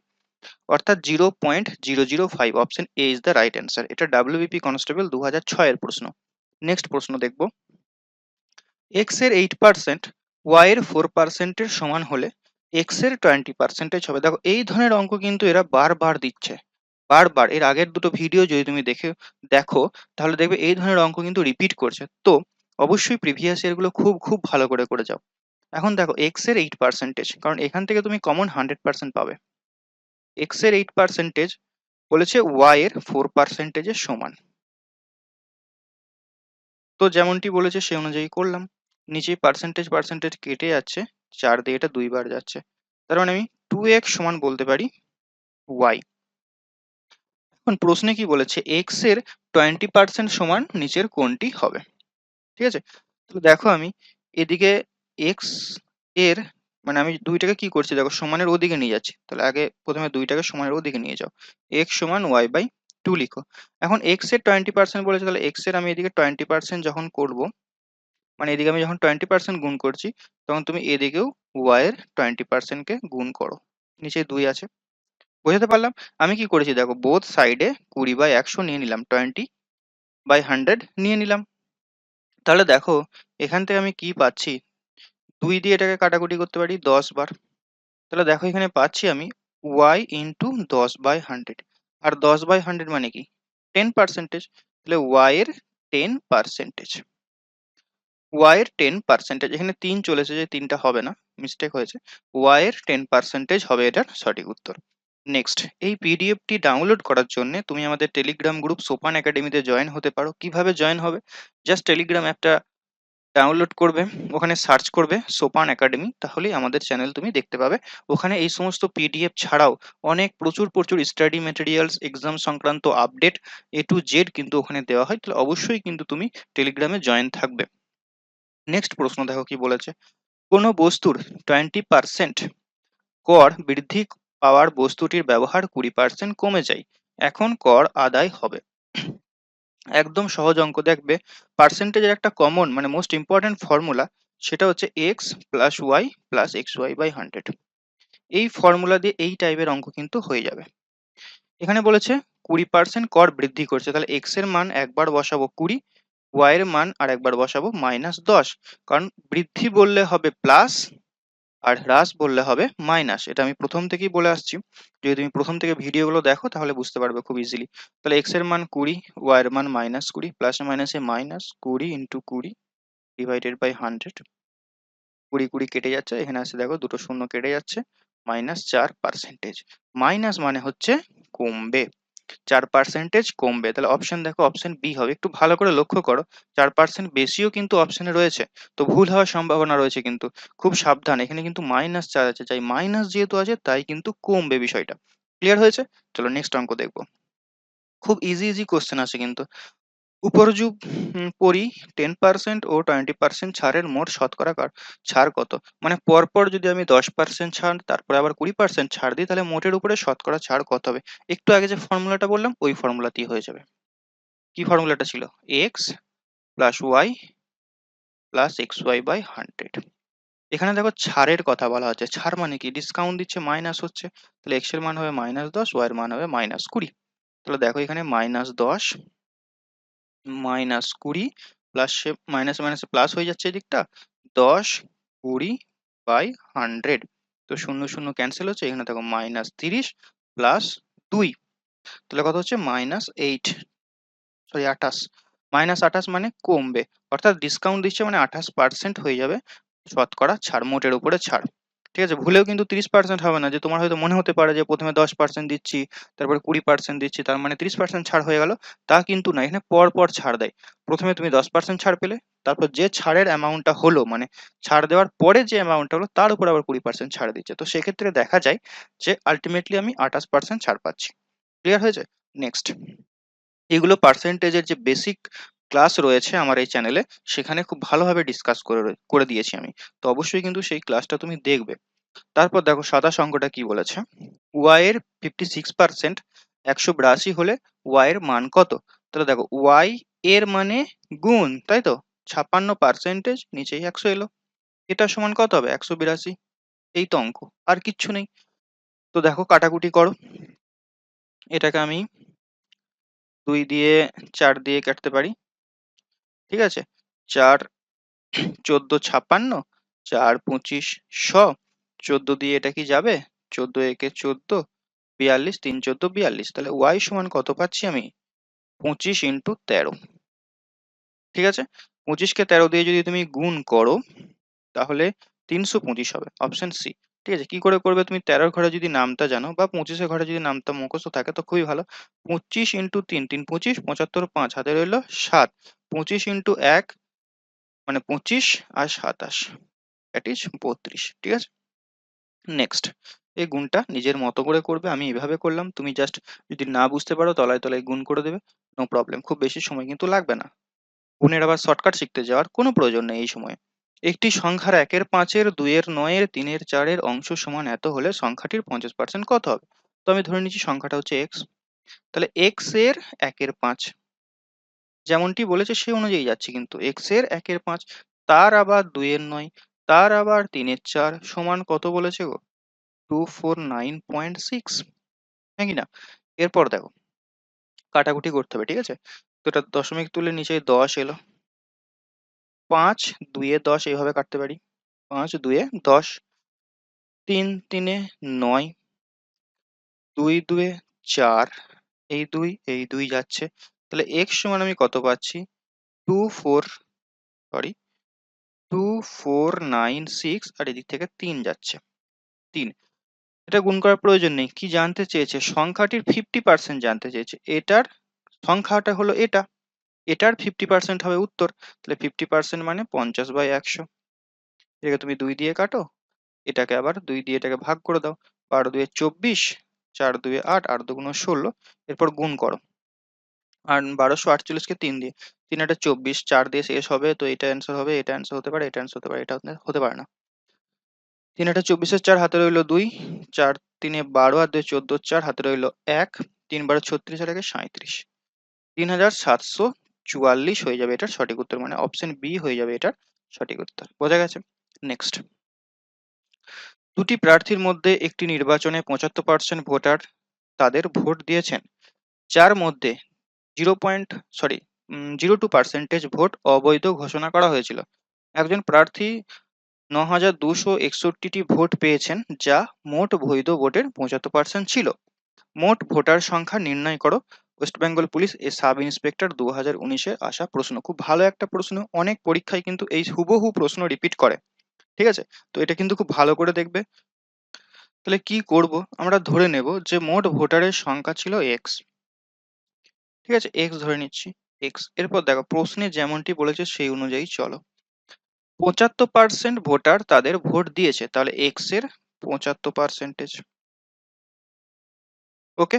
অর্থাৎ 0.005, option A is the right answer. এটা ডাব্লিউবিপি কনস্টেবল 2006 এর প্রশ্ন। নেক্সট প্রশ্ন দেখবো, এক্স এর 8% ওয়াই এর 4% এর সমান হলে এক্স এর 20% হবে। দেখো এই ধরনের অঙ্ক কিন্তু এরা বারবার দিচ্ছে, বারবার। এর আগের দুটো ভিডিও যদি তুমি দেখো তাহলে দেখবে এই ধরনের অঙ্ক কিন্তু রিপিট করছে, তো অবশ্যই প্রিভিয়াস ইয়ার গুলো খুব খুব ভালো করে যাও। এখন দেখো এক্স এর 8%, কারণ এখান থেকে তুমি কমন 100% পাবে। এক্স এর 8% বলেছে ওয়াই এর 4% এর সমান, তো যেমনটি বলেছে সেই অনুযায়ী করলাম, নিচে পার্সেন্টেজ পার্সেন্টেজ কেটে যাচ্ছে, 4 দিয়ে এটা 2 বার যাচ্ছে, তার মানে আমি 2x সমান বলতে পারি y। এখন প্রশ্নে কি বলেছে, x এর 20% সমান নিচের কোনটি হবে? ঠিক আছে, তো দেখো আমি এদিকে x এর মানে আমি দুইটাকে কি করছি দেখো সমানের ওদিকে নিয়ে যাচ্ছি, তাহলে আগে প্রথমে দুইটাকে সমানের ওদিকে নিয়ে যাও, x সমান y বাই টু লিখো। এখন x এর 20% বলেছে, তাহলে x এর আমি এদিকে 20% যখন করব, মানে এদিকে আমি যখন 20% গুণ করছি, তখন তুমি এদিকেও y এর 20% কে গুণ করো, নিচে 2 আছে। বোঝাতে পারলাম? আমি কি করেছি দেখো, বোথ সাইডে 20/100 নিয়ে নিলাম, 20/100 নিয়ে নিলাম। তাহলে দেখো এখান থেকে আমি কি পাচ্ছি, 2 দিয়ে এটাকে কাটাকুটি করতে পারি 10 বার। তাহলে দেখো এখানে পাচ্ছি আমি y ইন্টু 10/100, আর 10/100 মানে কি 10%। তাহলে y এর 10%, y এর 10%, এখানে 3 চলেছে, যে 3টা হবে না, মিস্টেক হয়েছে, y এর 10% হবে এটার সঠিক উত্তর। নেক্সট, এই পিডিএফটি ডাউনলোড করার জন্য তুমি আমাদের টেলিগ্রাম গ্রুপ সোপান একাডেমিতে জয়েন হতে পারো। কিভাবে জয়েন হবে, জাস্ট টেলিগ্রাম অ্যাপটা ডাউনলোড করবে, ওখানে সার্চ করবে সোপান একাডেমি, তাহলেই আমাদের চ্যানেল তুমি দেখতে পাবে। ওখানে এই সমস্ত পিডিএফ ছাড়াও অনেক প্রচুর প্রচুর স্টাডি ম্যাটেরিয়ালস, এক্সাম সংক্রান্ত আপডেট A to Z কিন্তু ওখানে দেওয়া হয়। তাহলে অবশ্যই কিন্তু তুমি টেলিগ্রামে জয়েন থাকবে। নেক্সট প্রশ্ন দেখো কি বলেছে, কোনো বস্তুর 20% কর বৃদ্ধি পাওয়ার বস্তুটির ব্যবহার 20% কমে যায়, এখন কর আদায় হবে। একদম সহজ অঙ্ক, দেখবে পার্সেন্টেজের একটা কমন মানে মোস্ট ইম্পর্টেন্ট ফর্মুলা, সেটা হচ্ছে x plus y plus XY/100। এই ফর্মুলা দিয়ে এই টাইপের অঙ্ক কিন্তু হয়ে যাবে। এখানে বলেছে 20% কর বৃদ্ধি করছে, তাহলে এক্স এর মান একবার বসাবো 20, ওয়াই এর মান আর একবার বসাবো -10, কারণ বৃদ্ধি বললে হবে প্লাস, আর হ্রাস বললে হবে মাইনাস। এটা আমি প্রথম থেকেই বলে আসছি, যদি তুমি প্রথম থেকে ভিডিওগুলো দেখো তাহলে বুঝতে পারবে খুব ইজিলি। তাহলে এক্স এর মান 20, ওয়াই এর মান -20, প্লাসে মাইনাসে -20 ইন্টু 20 ডিভাইডেড বাই 100। 20 কেটে যাচ্ছে, এখানে আসে দেখো দুটো শূন্য কেটে যাচ্ছে, -4%। মাইনাস মানে হচ্ছে কমবে, 4% কমবে। তাহলে অপশন দেখো, অপশন বি হবে। একটু ভালো করে লক্ষ্য করো, 4% বেশিও কিন্তু অপশনে রয়েছে, তো ভুল হওয়ার সম্ভাবনা রয়েছে, কিন্তু খুব সাবধান, এখানে কিন্তু -4 আছে, তাই মাইনাস যেহেতু আছে তাই কিন্তু কমবে বিষয়টা। ক্লিয়ার হয়েছে? চলো নেক্সট অঙ্ক দেখবো। খুব ইজি ইজি কোশ্চেন আছে কিন্তু। উপরযুগ পরি 10% ও 20% ছাড়ের মোট শতকরা ছাড় কত? মানে পরপর যদি আমি 10% ছাড়, তারপরে আবার 20% ছাড় দিই, তাহলে মোটের উপরে শতকরা ছাড় কত হবে? একটু আগে যে ফর্মুলাটা বললাম ওই ফর্মুলাতেই হয়ে যাবে। কি ফর্মুলাটা ছিল? X plus y plus XY/100। এখানে দেখো ছাড়ের কথা বলা হচ্ছে, ছাড় মানে কি ডিসকাউন্ট দিচ্ছে, মাইনাস হচ্ছে, তাহলে এক্স এর মান হবে -10, ওয়াই এর মান হবে -20। তাহলে দেখো এখানে -10 -20 প্লাস মাইনাসে মাইনাসে প্লাস হয়ে যাচ্ছে এদিকটা, 10 20/100। তো শূন্য শূন্য ক্যান্সেল হচ্ছে, এখানে দেখো -30 প্লাস 2, তাহলে কত হচ্ছে -8, সরি 28, -28 মানে কমবে, অর্থাৎ ডিসকাউন্ট দিচ্ছে মানে 28% হয়ে যাবে শতকরা ছাড়, মোটের উপরে ছাড়। ঠিক আছে, ভুলেও কিন্তু 30% হবে না, যে তোমার হয়তো মনে হতে পারে যে প্রথমে 10% দিচ্ছি, তারপরে 20% দিচ্ছি, তার মানে 30% ছাড় হয়ে গেল, তা কিন্তু না, এখানে পর পর ছাড় দেয়। প্রথমে তুমি 10% ছাড় পেলে, তারপর যে ছাড়ের অ্যামাউন্টটা হলো, মানে ছাড় দেওয়ার পরে যে অ্যামাউন্টটা হলো তার উপর আবার 20% ছাড় দিচ্ছে, তো সেক্ষেত্রে দেখা যায় যে আলটিমেটলি আমি 28% ছাড় পাচ্ছি। ক্লিয়ার হয়েছে? নেক্সট, এগুলো পার্সেন্টেজের যে বেসিক ক্লাস রয়েছে আমার এই চ্যানেলে, সেখানে খুব ভালোভাবে ডিসকাস করে দিয়েছি আমি, তো অবশ্যই কিন্তু সেই ক্লাসটা তুমি দেখবে। তারপর দেখো 27 অঙ্কটা কি বলেছে, ওয়াই এর 56% 182 হলে ওয়াই এর মান কত? তাহলে দেখো ওয়াই এর মানে গুণ, তাই তো, 56% নিচেই 100 এলো, এটা সমান কত হবে? 182। এই তো অঙ্ক, আর কিচ্ছু নেই। তো দেখো কাটাকুটি করো, এটাকে আমি 2 দিয়ে 4 দিয়ে কাটতে পারি, ঠিক আছে, 4 14 56, 4 25 100, 14 দিয়ে এটা কি যাবে, 14 একে 14, 42, 3 14 42, তাহলে y সমান কত পাচ্ছি আমি? 25 ইন্টু 13। ঠিক আছে, 25 কে 13 দিয়ে যদি তুমি গুণ করো তাহলে 325 হবে, অপশন সি। ঠিক আছে, কি করে করবে, তুমি 13 ঘরে যদি নামটা জানো বা 25 ঘরে যদি নামটা মুখস্থ থাকে তো খুবই ভালো। 25 ইন্টু 3, 3 25, 75 5, হাতে রইলো 7, 25 ইন্টু 1 মানে 25 আর 27, দ্যাট ইজ 32। ঠিক আছে, নেক্সট, এই গুণটা নিজের মতো করে করবে, আমি এভাবে করলাম, তুমি জাস্ট যদি না বুঝতে পারো তলায় তলায় গুণ করে দেবে, নো প্রবলেম, খুব বেশি সময় কিন্তু লাগবে না। গুণের আবার শর্টকাট শিখতে যাওয়ার কোনো প্রয়োজন নেই এই সময়ে। একটি সংখ্যার 1-এর 5-এর 2-এর 9-এর 3-এর 4-এর অংশ সমান এত হলে সংখ্যাটির 50% কত হবে? তো আমি ধরে নিচ্ছি সংখ্যাটা হচ্ছে x। তাহলে x এর 1-এর 5 যেমনটি বলেছে সেই অনুযায়ী যাচ্ছি, কিন্তু x এর 1-এর 5 তার আবার 2-এর 9 তার আবার 3-এর 4 সমান কত বলেছে গো? 249.6, হ্যাঁ কি না? এরপর দেখো কাটাকুটি করতে হবে, ঠিক আছে? তো এটা দশমিক তুলে নিচে 10 এলো। 5 2 এ 10 এইভাবে কাটতে পারি। 5 2 এ 10, 3 3 এ 9, 2 2 এ 4, এই 2 যাচ্ছে। তাহলে x সমান আমি কত পাচ্ছি? 2496, আর এদিক থেকে 3 যাচ্ছে। 3, এটা গুণ করার প্রয়োজন নেই। কি জানতে চেয়েছে? সংখ্যাটির 50% জানতে চেয়েছে। এটার সংখ্যাটা হলো এটা, এটার 50% হবে উত্তর। তাহলে 50% মানে 50/100। এটাকে তুমি 2 দিয়ে কাটো, এটাকে আবার 2 দিয়ে এটাকে ভাগ করে দাও। 12 2 24, 4 2 8, 8 2 16, এরপর গুণ করো। আর 1248 কে 3 দিয়ে, 3 8 24, 4 দিয়ে শেষ হবে, তো এটা অ্যান্সার হবে, এটা অ্যান্সার হতে পারে, এটা অ্যান্সার হতে পারে, এটা হতে পারে না। 3 8 24, 4 হাতে রইলো 2, 4 3 12 আর 2 14, 4 হাতে রইলো 1, 3 12 36 আর 1 37, 3744 হয়ে যাবে এটার সঠিক উত্তর, মানে অপশন বি হয়ে যাবে এটার সঠিক উত্তর। বোঝা গেছে? নেক্সট, দুটি প্রার্থীর মধ্যে একটি নির্বাচনে 75% ভোটার তাদের ভোট দিয়েছেন, যার মধ্যে 0.02% ভোট অবৈধ ঘোষণা করা হয়েছিল। একজন প্রার্থী 9261টি ভোট পেয়েছেন, যা মোট বৈধ ভোটের 75% ছিল। মোট ভোটার সংখ্যা নির্ণয় করো। West Bengal police a sub inspector 2019-এ আসা প্রশ্ন। খুব ভালো একটা প্রশ্ন, অনেক পরীক্ষায় কিন্তু এই হুবহু প্রশ্ন রিপিট করে। ঠিক আছে? তো এটা কিন্তু খুব ভালো করে দেখবে। তাহলে কি করব? আমরা ধরে নেব যে মোট ভোটারের সংখ্যা ছিল এক্স। ঠিক আছে, এক্স ধরে নিচ্ছি, এক্স। এরপর দেখো প্রশ্নে যেমনটি বলেছে সেই অনুযায়ী চলো। 75% ভোটার তাদের ভোট দিয়েছে, তাহলে এক্স এর 75%। ওকে,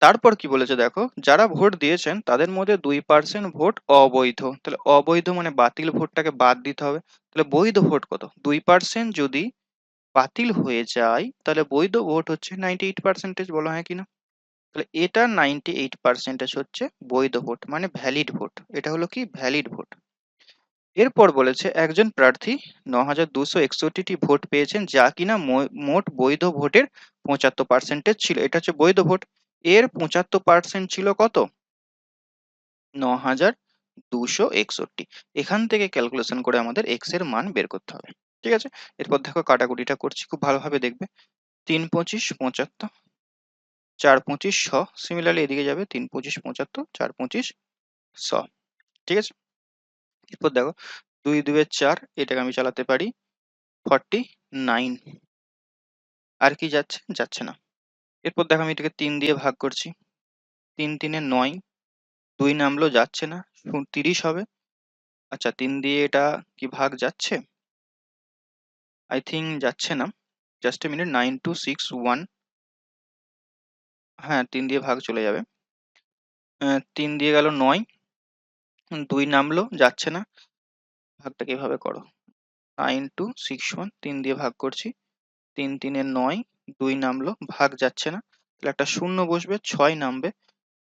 তারপর কি বলেছে দেখো, যারা ভোট দিয়েছেন তাদের মধ্যে 2% ভোট অবৈধ। তাহলে অবৈধ মানে বাতিল ভোটটাকে বাদ দিতে হবে। তাহলে বৈধ ভোট কত? 2% যদি বাতিল হয়ে যায় তাহলে বৈধ ভোট হচ্ছে 98%। বলো হ্যাঁ কিনা? তাহলে এটা 98% হচ্ছে বৈধ ভোট, মানে ভ্যালিড ভোট। এটা হলো কি? Valid vote. এরপর বলেছে একজন প্রার্থী 9261টি ভোট পেয়েছেন, যা কিনা মোট বৈধ ভোটের 75% ছিল। এটা হচ্ছে বৈধ ভোট। এর 75% ছিল কত? 9261। এখান থেকে ক্যালকুলেশন করে আমাদের এক্স এর মান বের করতে হবে। ঠিক আছে, এরপর দেখো কাটাকুটিটা করছি, খুব ভালোভাবে দেখবে। 3 25 75, 4 25 100। সিমিলারলি এদিকে যাবে 3 25 75, 4 25 100। ঠিক আছে, এরপর দেখো 2 2 4, এটাকে আমি চালাতে পারি 49। আর কি যাচ্ছে? যাচ্ছে না। এরপর দেখো আমি এটাকে 3 দিয়ে ভাগ করছি। 3 3 এ 9, 2 নামলো, যাচ্ছে না, 30 হবে। আচ্ছা 3 দিয়ে এটা কি ভাগ যাচ্ছে? আই থিঙ্ক যাচ্ছে না। Just a minute, 9261। হ্যাঁ 3 দিয়ে ভাগ চলে যাবে। 3 দিয়ে গেল 9, 2 নামলো, যাচ্ছে না। ভাগটা কিভাবে করো? 9261, 3 দিয়ে ভাগ করছি। 3 3 এ 9, 2 নামলো, ভাগ যাচ্ছে না। তাহলে একটা শূন্য বসবে, 6 নামবে।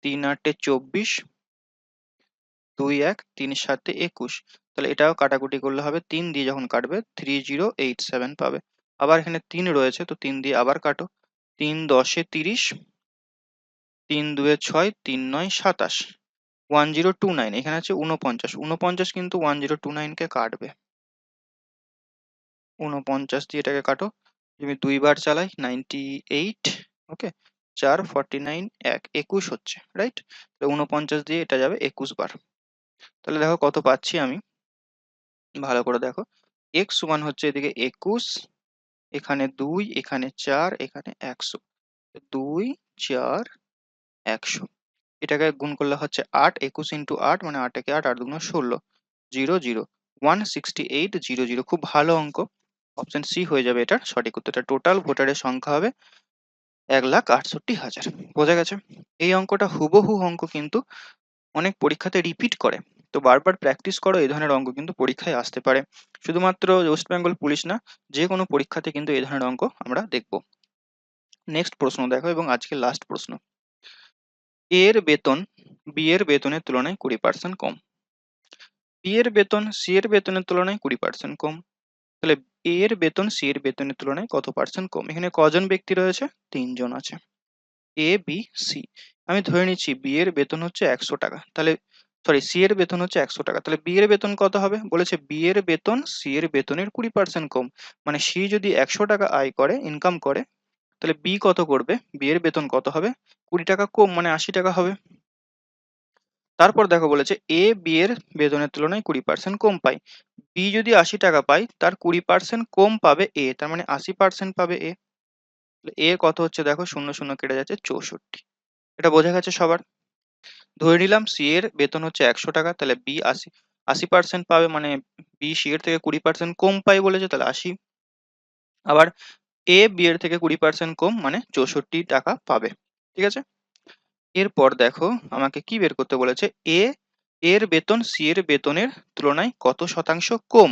3 8 এ 24, 2 1, 3 7 এ 21। তাহলে এটাও কাটাকুটি করলে হবে, 3 দিয়ে যখন কাটবে 3087 পাবে। আবার এখানে 3 রয়েছে, তো 3 দিয়ে আবার কাটো। 3 10 এ 30, 3 2 এ 6, 3 9 27, 1029। এখানে আছে 49, 49 কিন্তু 1029 কে কাটবে। 49 দিয়ে এটাকে কাটো। আমি 2 বার চালাই, 98। ওকে, 4 49 1 21 হচ্ছে, রাইট? 49 দিয়ে এটা যাবে 21 বার। তাহলে দেখো কত পাচ্ছি আমি, ভালো করে দেখো। x সমান হচ্ছে এদিকে 21, এখানে 2, এখানে 4, এখানে 100। 2 4 100, এটাকে গুণ করলে হচ্ছে 8, 21 ইন্টু 8 মানে 8 একে 8, 8 দুগুণ 16, 0 0, 168 0 0। খুব ভালো অঙ্ক। অপশন সি হয়ে যাবে এটার সঠিক উত্তরটা। টোটাল ভোটারের সংখ্যা হবে 1,68,000। বোঝা গেছে? এই অঙ্কটা হুবহু অঙ্ক কিন্তু অনেক পরীক্ষাতে রিপিট করে। তো বারবার প্র্যাকটিস করো, এই ধরনের অঙ্ক কিন্তু পরীক্ষায় আসতে পারে। শুধুমাত্র ওয়েস্ট বেঙ্গল পুলিশ না, যে কোনো পরীক্ষাতে কিন্তু এই ধরনের অঙ্ক আমরা দেখব। নেক্সট প্রশ্ন দেখো, এবং আজকে লাস্ট প্রশ্ন। এ এর বেতন বি এর বেতনের তুলনায় 20% কম। বি এর বেতন সি এর বেতনের তুলনায় 20% কম। তাহলে এ এর বেতন সি এর বেতনের তুলনায় কত পার্সেন্ট কম? এখানে কজন ব্যক্তি রয়েছে? 3 জন আছে, এ বি সি। আমি ধরে নিচ্ছি বি এর বেতন হচ্ছে 100 টাকা, তাহলে সরি সি এর বেতন হচ্ছে 100 টাকা, তাহলে বি এর বেতন কত হবে? বলেছে বি এর বেতন সি এর বেতনের 20% কম, মানে সি যদি 100 টাকা আয় করে, ইনকাম করে, তাহলে বি কত করবে? বি এর বেতন কত হবে? 20 টাকা কম, মানে 80 টাকা হবে। তারপর দেখো বলেছে এ বি এর বেতনের তুলনায় 20% কম পায়। বি যদি 80 টাকা পায়, তার 20% কম পাবে এ, তার মানে 80% পাবে এ। এ কত হচ্ছে দেখো, শূন্য শূন্য কেটে যাচ্ছে, 64। এটা বোঝা গেছে সবার? ধরে নিলাম সি এর বেতন হচ্ছে 100 টাকা, তাহলে বি 80% পাবে, মানে বি সি এর থেকে 20% কম পায় বলেছে, তাহলে 80। আবার এ বি এর থেকে 20% কম, মানে 64 টাকা পাবে। ঠিক আছে, এরপর দেখো আমাকে কি বের করতে বলেছে, এ এর বেতন সি এর বেতনের তুলনায় কত শতাংশ কম।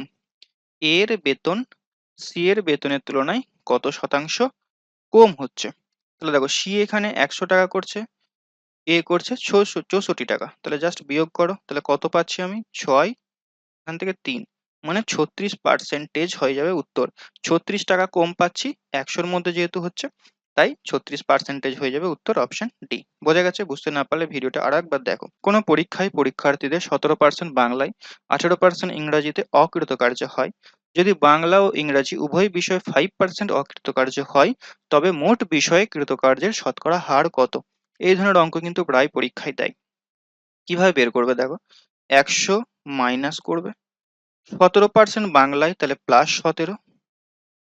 এর বেতন সি এর বেতনের তুলনায় কত শতাংশ কম হচ্ছে। তাহলে দেখো সি এখানে 100 টাকা করছে, এ করছে 64 টাকা, তাহলে জাস্ট বিয়োগ করো, তাহলে কত পাচ্ছি আমি? 6, এখান থেকে 3, মানে 36% হয়ে যাবে উত্তর। 36 টাকা কম পাচ্ছি 100-র মধ্যে যেহেতু হচ্ছে, তাই 36% হয়ে যাবে উত্তর, অপশন ডি। বোঝা গেছে? বুঝতে না পারলে ভিডিওটা আর একবার দেখো। কোনো পরীক্ষায় পরীক্ষার্থীদের 17% বাংলায়, 18% ইংরাজিতে অকৃতকার্য হয়। যদি বাংলা ও ইংরাজি উভয় বিষয়ে 5% অকৃতকার্য হয়, তবে মোট বিষয়ে কৃতকার্যের শতকরা হার কত? এই ধরনের অঙ্ক কিন্তু প্রায় পরীক্ষায় দেয়। কিভাবে বের করবে দেখো, 100 মাইনাস করবে, 17% বাংলায় তাহলে +17,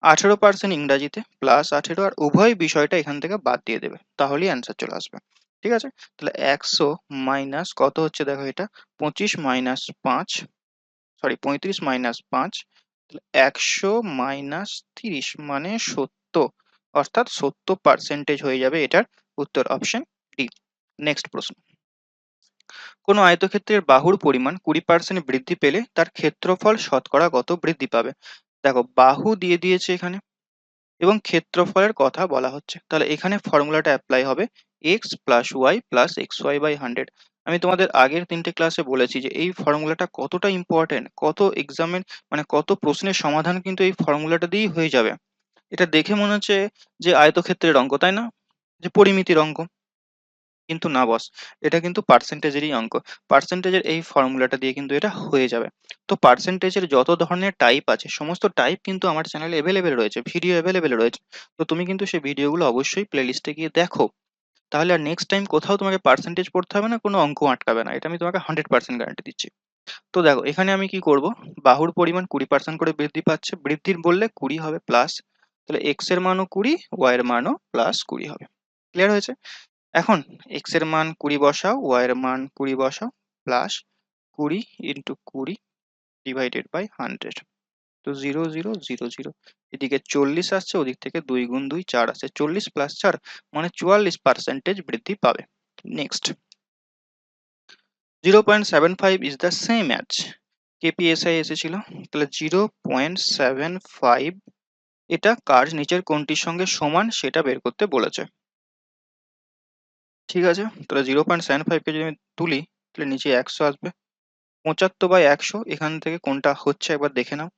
18% ইংরাজিতে +18, আর উভয় বিষয়টা এখান থেকে বাদ দিয়ে দেবে, তাহলেই অ্যান্সার চলে আসবে। ঠিক আছে, তাহলে 100 মাইনাস কত হচ্ছে দেখো, এটা 25 মাইনাস 5, সরি 35 মাইনাস 5, 100 মাইনাস 30 মানে 70, অর্থাৎ 70% হয়ে যাবে এটার উত্তর, অপশন ডি। নেক্সট প্রশ্ন। কোনো আয়তক্ষেত্রের বাহুর পরিমাণ 20% বৃদ্ধি পেলে তার ক্ষেত্রফল শতকরা কত বৃদ্ধি পাবে? দেখো বাহু দিয়ে দিয়েছে এখানে, এবং ক্ষেত্রফলের কথা বলা হচ্ছে, তাহলে এখানে ফর্মুলাটা অ্যাপ্লাই হবে x plus y plus x y by 100। আমি তোমাদের আগের 3টে ক্লাসে বলেছি যে এই ফর্মুলাটা কতটা ইম্পর্টেন্ট, কত এক্সামের মানে কত প্রশ্নের সমাধান কিন্তু এই ফর্মুলাটা দিয়েই হয়ে যাবে। এটা দেখে মনে হচ্ছে যে আয়তক্ষেত্রের অঙ্ক, তাই না, যে পরিমিতির অঙ্ক, কিন্তু না বস, এটা কিন্তু পার্সেন্টেজেরই অঙ্ক। পার্সেন্টেজের এই ফর্মুলাটা দিয়ে কিন্তু এটা হয়ে যাবে। তো পার্সেন্টেজের যত ধরনের টাইপ আছে, সমস্ত টাইপ কিন্তু আমার চ্যানেলে অ্যাভেলেবেল রয়েছে, ভিডিও অ্যাভেলেবেল রয়েছে। তো তুমি কিন্তু সেই ভিডিওগুলো অবশ্যই প্লেলিস্টে গিয়ে দেখো, তাহলে আর নেক্সট টাইম কোথাও তোমাকে পার্সেন্টেজ পড়তে হবে না, কোনো অঙ্ক আটকাবে না, এটা আমি তোমাকে 100% গ্যারান্টি দিচ্ছি। তো দেখো এখানে আমি কি করব, বাহুর পরিমাণ 20% করে বৃদ্ধি পাচ্ছে, বৃদ্ধির বললে 20 হবে প্লাস, তাহলে এক্স এর মানও 20, ওয়াই এর মানও +20 হবে। ক্লিয়ার হয়েছে? এখন x এর মান 20 বসাও, y এর মান 20 বসাও, প্লাস 20 ইন্টু 20 ডিভাইডেড বাই 100, তো 0 0 0 0, এদিকে 40 আসছে, ওদিক থেকে 2 গুণ 2 4 আসছে, 40 প্লাস 4 মানে 44% বৃদ্ধি পাবে। Next, 0.75 is the same as, KPSI এসেছিল, তাহলে 0.75 এটা কার নিচের কোনটির সঙ্গে সমান সেটা বের করতে বলেছে। ঠিক আছে, তাহলে 0.75 কে যদি আমি তুলি, তাহলে নিচে 100 আসবে, 75/100 এখান থেকে কোনটা হচ্ছে একবার দেখে নাও।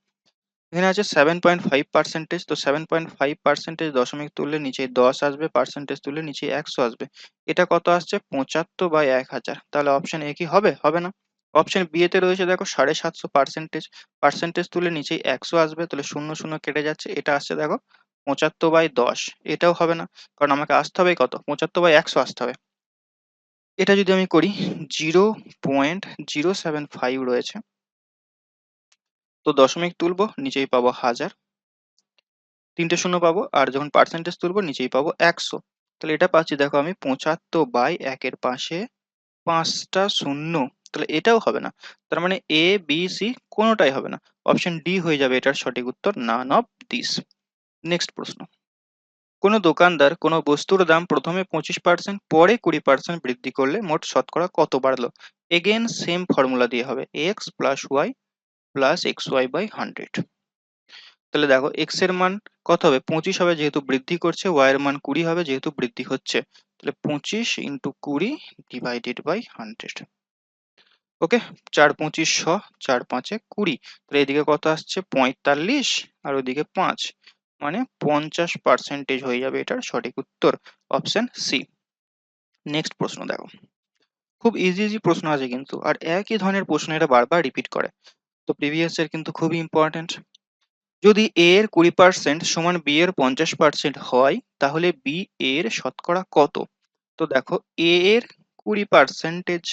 এখানে আছে 7.5%, তো 7.5% দশমিক তুললে নিচে 10 আসবে, পার্সেন্টেজ তুললে নিচে 100 আসবে। এটা কত আসছে? 75/1000। তাহলে অপশন এ কি হবে? হবে না। অপশন বি এতে রয়েছে দেখো 750%, পার্সেন্টেজ তুললে নিচেই 100 আসবে, তাহলে শূন্য শূন্য কেটে যাচ্ছে, এটা আসছে দেখো 75/10, এটাও হবে না, কারণ আমাকে আসতে হবে কত? 75/100 আসতে হবে। এটা যদি আমি করি, 0.075 রয়েছে, তো দশমিক তুলবো নিচেই পাবো 1000, 3টে শূন্য পাবো, আর যখন পার্সেন্টেজ তুলবো নিচেই পাবো 100। তাহলে এটা পাচ্ছি দেখো আমি 75/1 পাশে 5টা শূন্য, তাহলে এটাও হবে না। তার মানে এ বি সি কোনোটাই হবে না, অপশন ডি হয়ে যাবে এটার সঠিক উত্তর, নান অফ দিস। নেক্সট প্রশ্ন। কোনো দোকানদার কোনো বস্তুর দাম প্রথমে 25% পরে 20% বৃদ্ধি করলে মোট শতকরা কত বাড়লো? এগেন সেম ফর্মুলা দিয়ে হবে, x plus y plus x y by 100। তাহলে দেখো এক্স এর মান কত হবে? 25 হবে যেহেতু বৃদ্ধি করছে, ওয়াই এর মান 20 হবে যেহেতু বৃদ্ধি হচ্ছে। তাহলে 25 ইন্টু 20 ডিভাইডেড বাই 100। ওকে, 4 25 100, 4 5 20। তাহলে এদিকে কত আসছে? 45 আর ওদিকে 5, মানে 50% হয়ে যাবে এটার সঠিক উত্তর, অপশন সি। নেক্সট প্রশ্ন দেখো, খুব ইজি ইজি প্রশ্ন আছে কিন্তু, আর একই ধরনের প্রশ্ন এটা বারবার রিপিট করে, তো প্রিভিয়াস এর কিন্তু খুবই ইম্পর্টেন্ট। যদি এ এর 20% সমান বি এর 50% হয় তাহলে বি এর শতকরা কত? তো দেখো এ এর 20%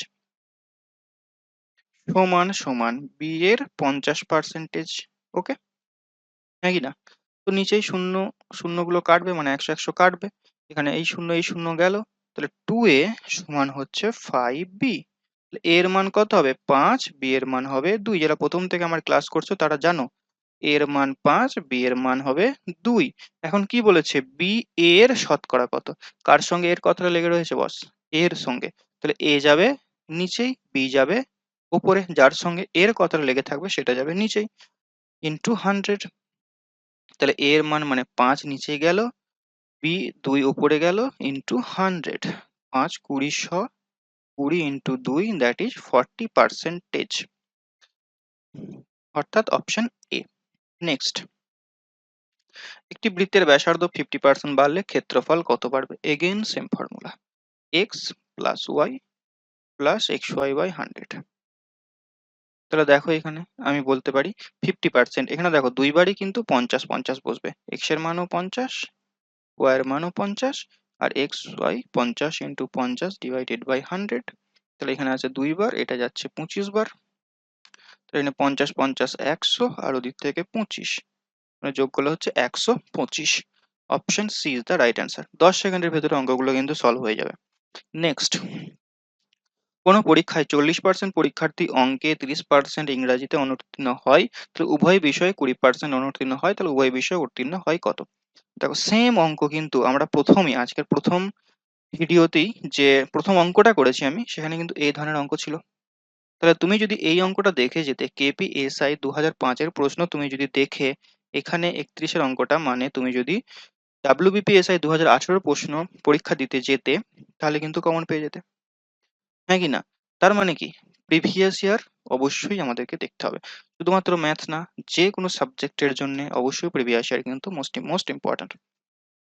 সমান সমান বি এর 50%। ওকে, হ্যাঁ কি না? তো নিচেই শূন্য শূন্যগুলো কাটবে, মানে 100 100 কাটবে, এখানে এই শূন্য গেল। তাহলে 2a সমান হচ্ছে 5b। এর মান কত হবে? 5, বি এর মান হবে 2। যারা প্রথম থেকে আমার ক্লাস করছো তারা জানো এর মান 5, বি এর মান হবে 2। এখন কি বলেছে? বি এর শতকরা কত? কার সঙ্গে এর কথাটা লেগে রয়েছে বস? এর সঙ্গে। তাহলে এ যাবে নিচেই, বি যাবে উপরে, যার সঙ্গে এর কথাটা লেগে থাকবে সেটা যাবে নিচেই, ইন্টু 100। তাহলে এর মান মানে 5 নিচে গেল, বি 2 উপরে গেল, ইন্টু 100। 5 20 100, 20 ইন্টু 2, দ্যাট ইজ 40%, অর্থাৎ অপশন এ। নেক্সট, একটি বৃত্তের ব্যাসার্ধ 50% বাড়লে ক্ষেত্রফল কত বাড়বে? Again same formula, x plus y plus x y by 100। তাহলে দেখো এখানে আমি বলতে পারি 50%, এখানে দেখো দুইবারই কিন্তু 50 50 বসবে, এক্স এর মানও 50, ওয়াই এর মানও 50, আর x y 50 into 50 divided by 100। তাহলে এখানে আছে 2 বার, এটা যাচ্ছে 25 বার। তাহলে এখানে 50 50 100, আর ওদিক থেকে 25, মানে যোগ করলে হচ্ছে 125। Option C is the right answer. 10 সেকেন্ডের ভেতরে অঙ্কগুলো কিন্তু সলভ হয়ে যাবে। নেক্সট, কোনো পরীক্ষায় 40% পরীক্ষার্থী অঙ্কে, 30% ইংরাজিতে অনুত্তীর্ণ হয়, তাহলে উভয় বিষয়ে 20% অনুত্তীর্ণ হয়, তাহলে উভয় বিষয়ে উত্তীর্ণ হয় কত? দেখো সেম অঙ্ক কিন্তু আমরা প্রথমে আজকের প্রথম ভিডিওতেই যে প্রথম অঙ্কটা করেছি আমি, সেখানে কিন্তু এই ধরনের অঙ্ক ছিল। তাহলে তুমি যদি এই অঙ্কটা দেখে যেতে, কেপিএসআই 2005 এর প্রশ্ন তুমি যদি দেখে এখানে 31 এর অঙ্কটা, মানে তুমি যদি ডাব্লিউবিপিএসআই 2018 প্রশ্ন পরীক্ষা দিতে যেতে, তাহলে কিন্তু কমন পেয়ে যেতে, হ্যাঁ কি না? তার মানে কি, প্রিভিয়াস ইয়ার অবশ্যই আমাদেরকে দেখতে হবে, শুধুমাত্র ম্যাথ না, যে কোনো সাবজেক্টের জন্য অবশ্যই প্রিভিয়াস ইয়ার কিন্তু মোস্ট ইম্পর্টেন্ট।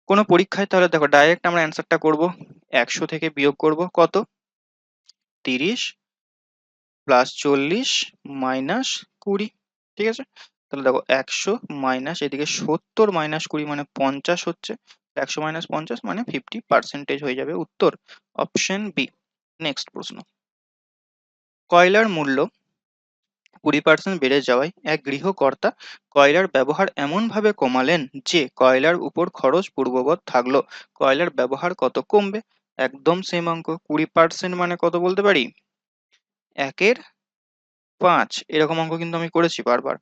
কোনো পরীক্ষায়, তাহলে দেখো ডাইরেক্ট আমরা অ্যান্সারটা করব, 100 থেকে বিয়োগ করব কত? 30 প্লাস 40 মাইনাস 20, ঠিক আছে? তাহলে দেখো 100 মাইনাস এদিকে 70 মাইনাস 20 মানে 50 হচ্ছে, 100 মাইনাস 50 মানে 50% হয়ে যাবে উত্তর, অপশন বি। নেক্সট প্রশ্ন, কয়লার মূল্য 20% বেড়ে যাওয়ায় এক গৃহকর্তা কয়লার ব্যবহার এমন ভাবে কমালেন যে কয়লার উপর খরচ পূর্ববৎ থাকলো, কয়লার ব্যবহার কত কমবে? একদম সেম অঙ্ক, 20% মানে কত বলতে পারি? 1/5, এরকম অঙ্ক কিন্তু আমি করেছি বারবার,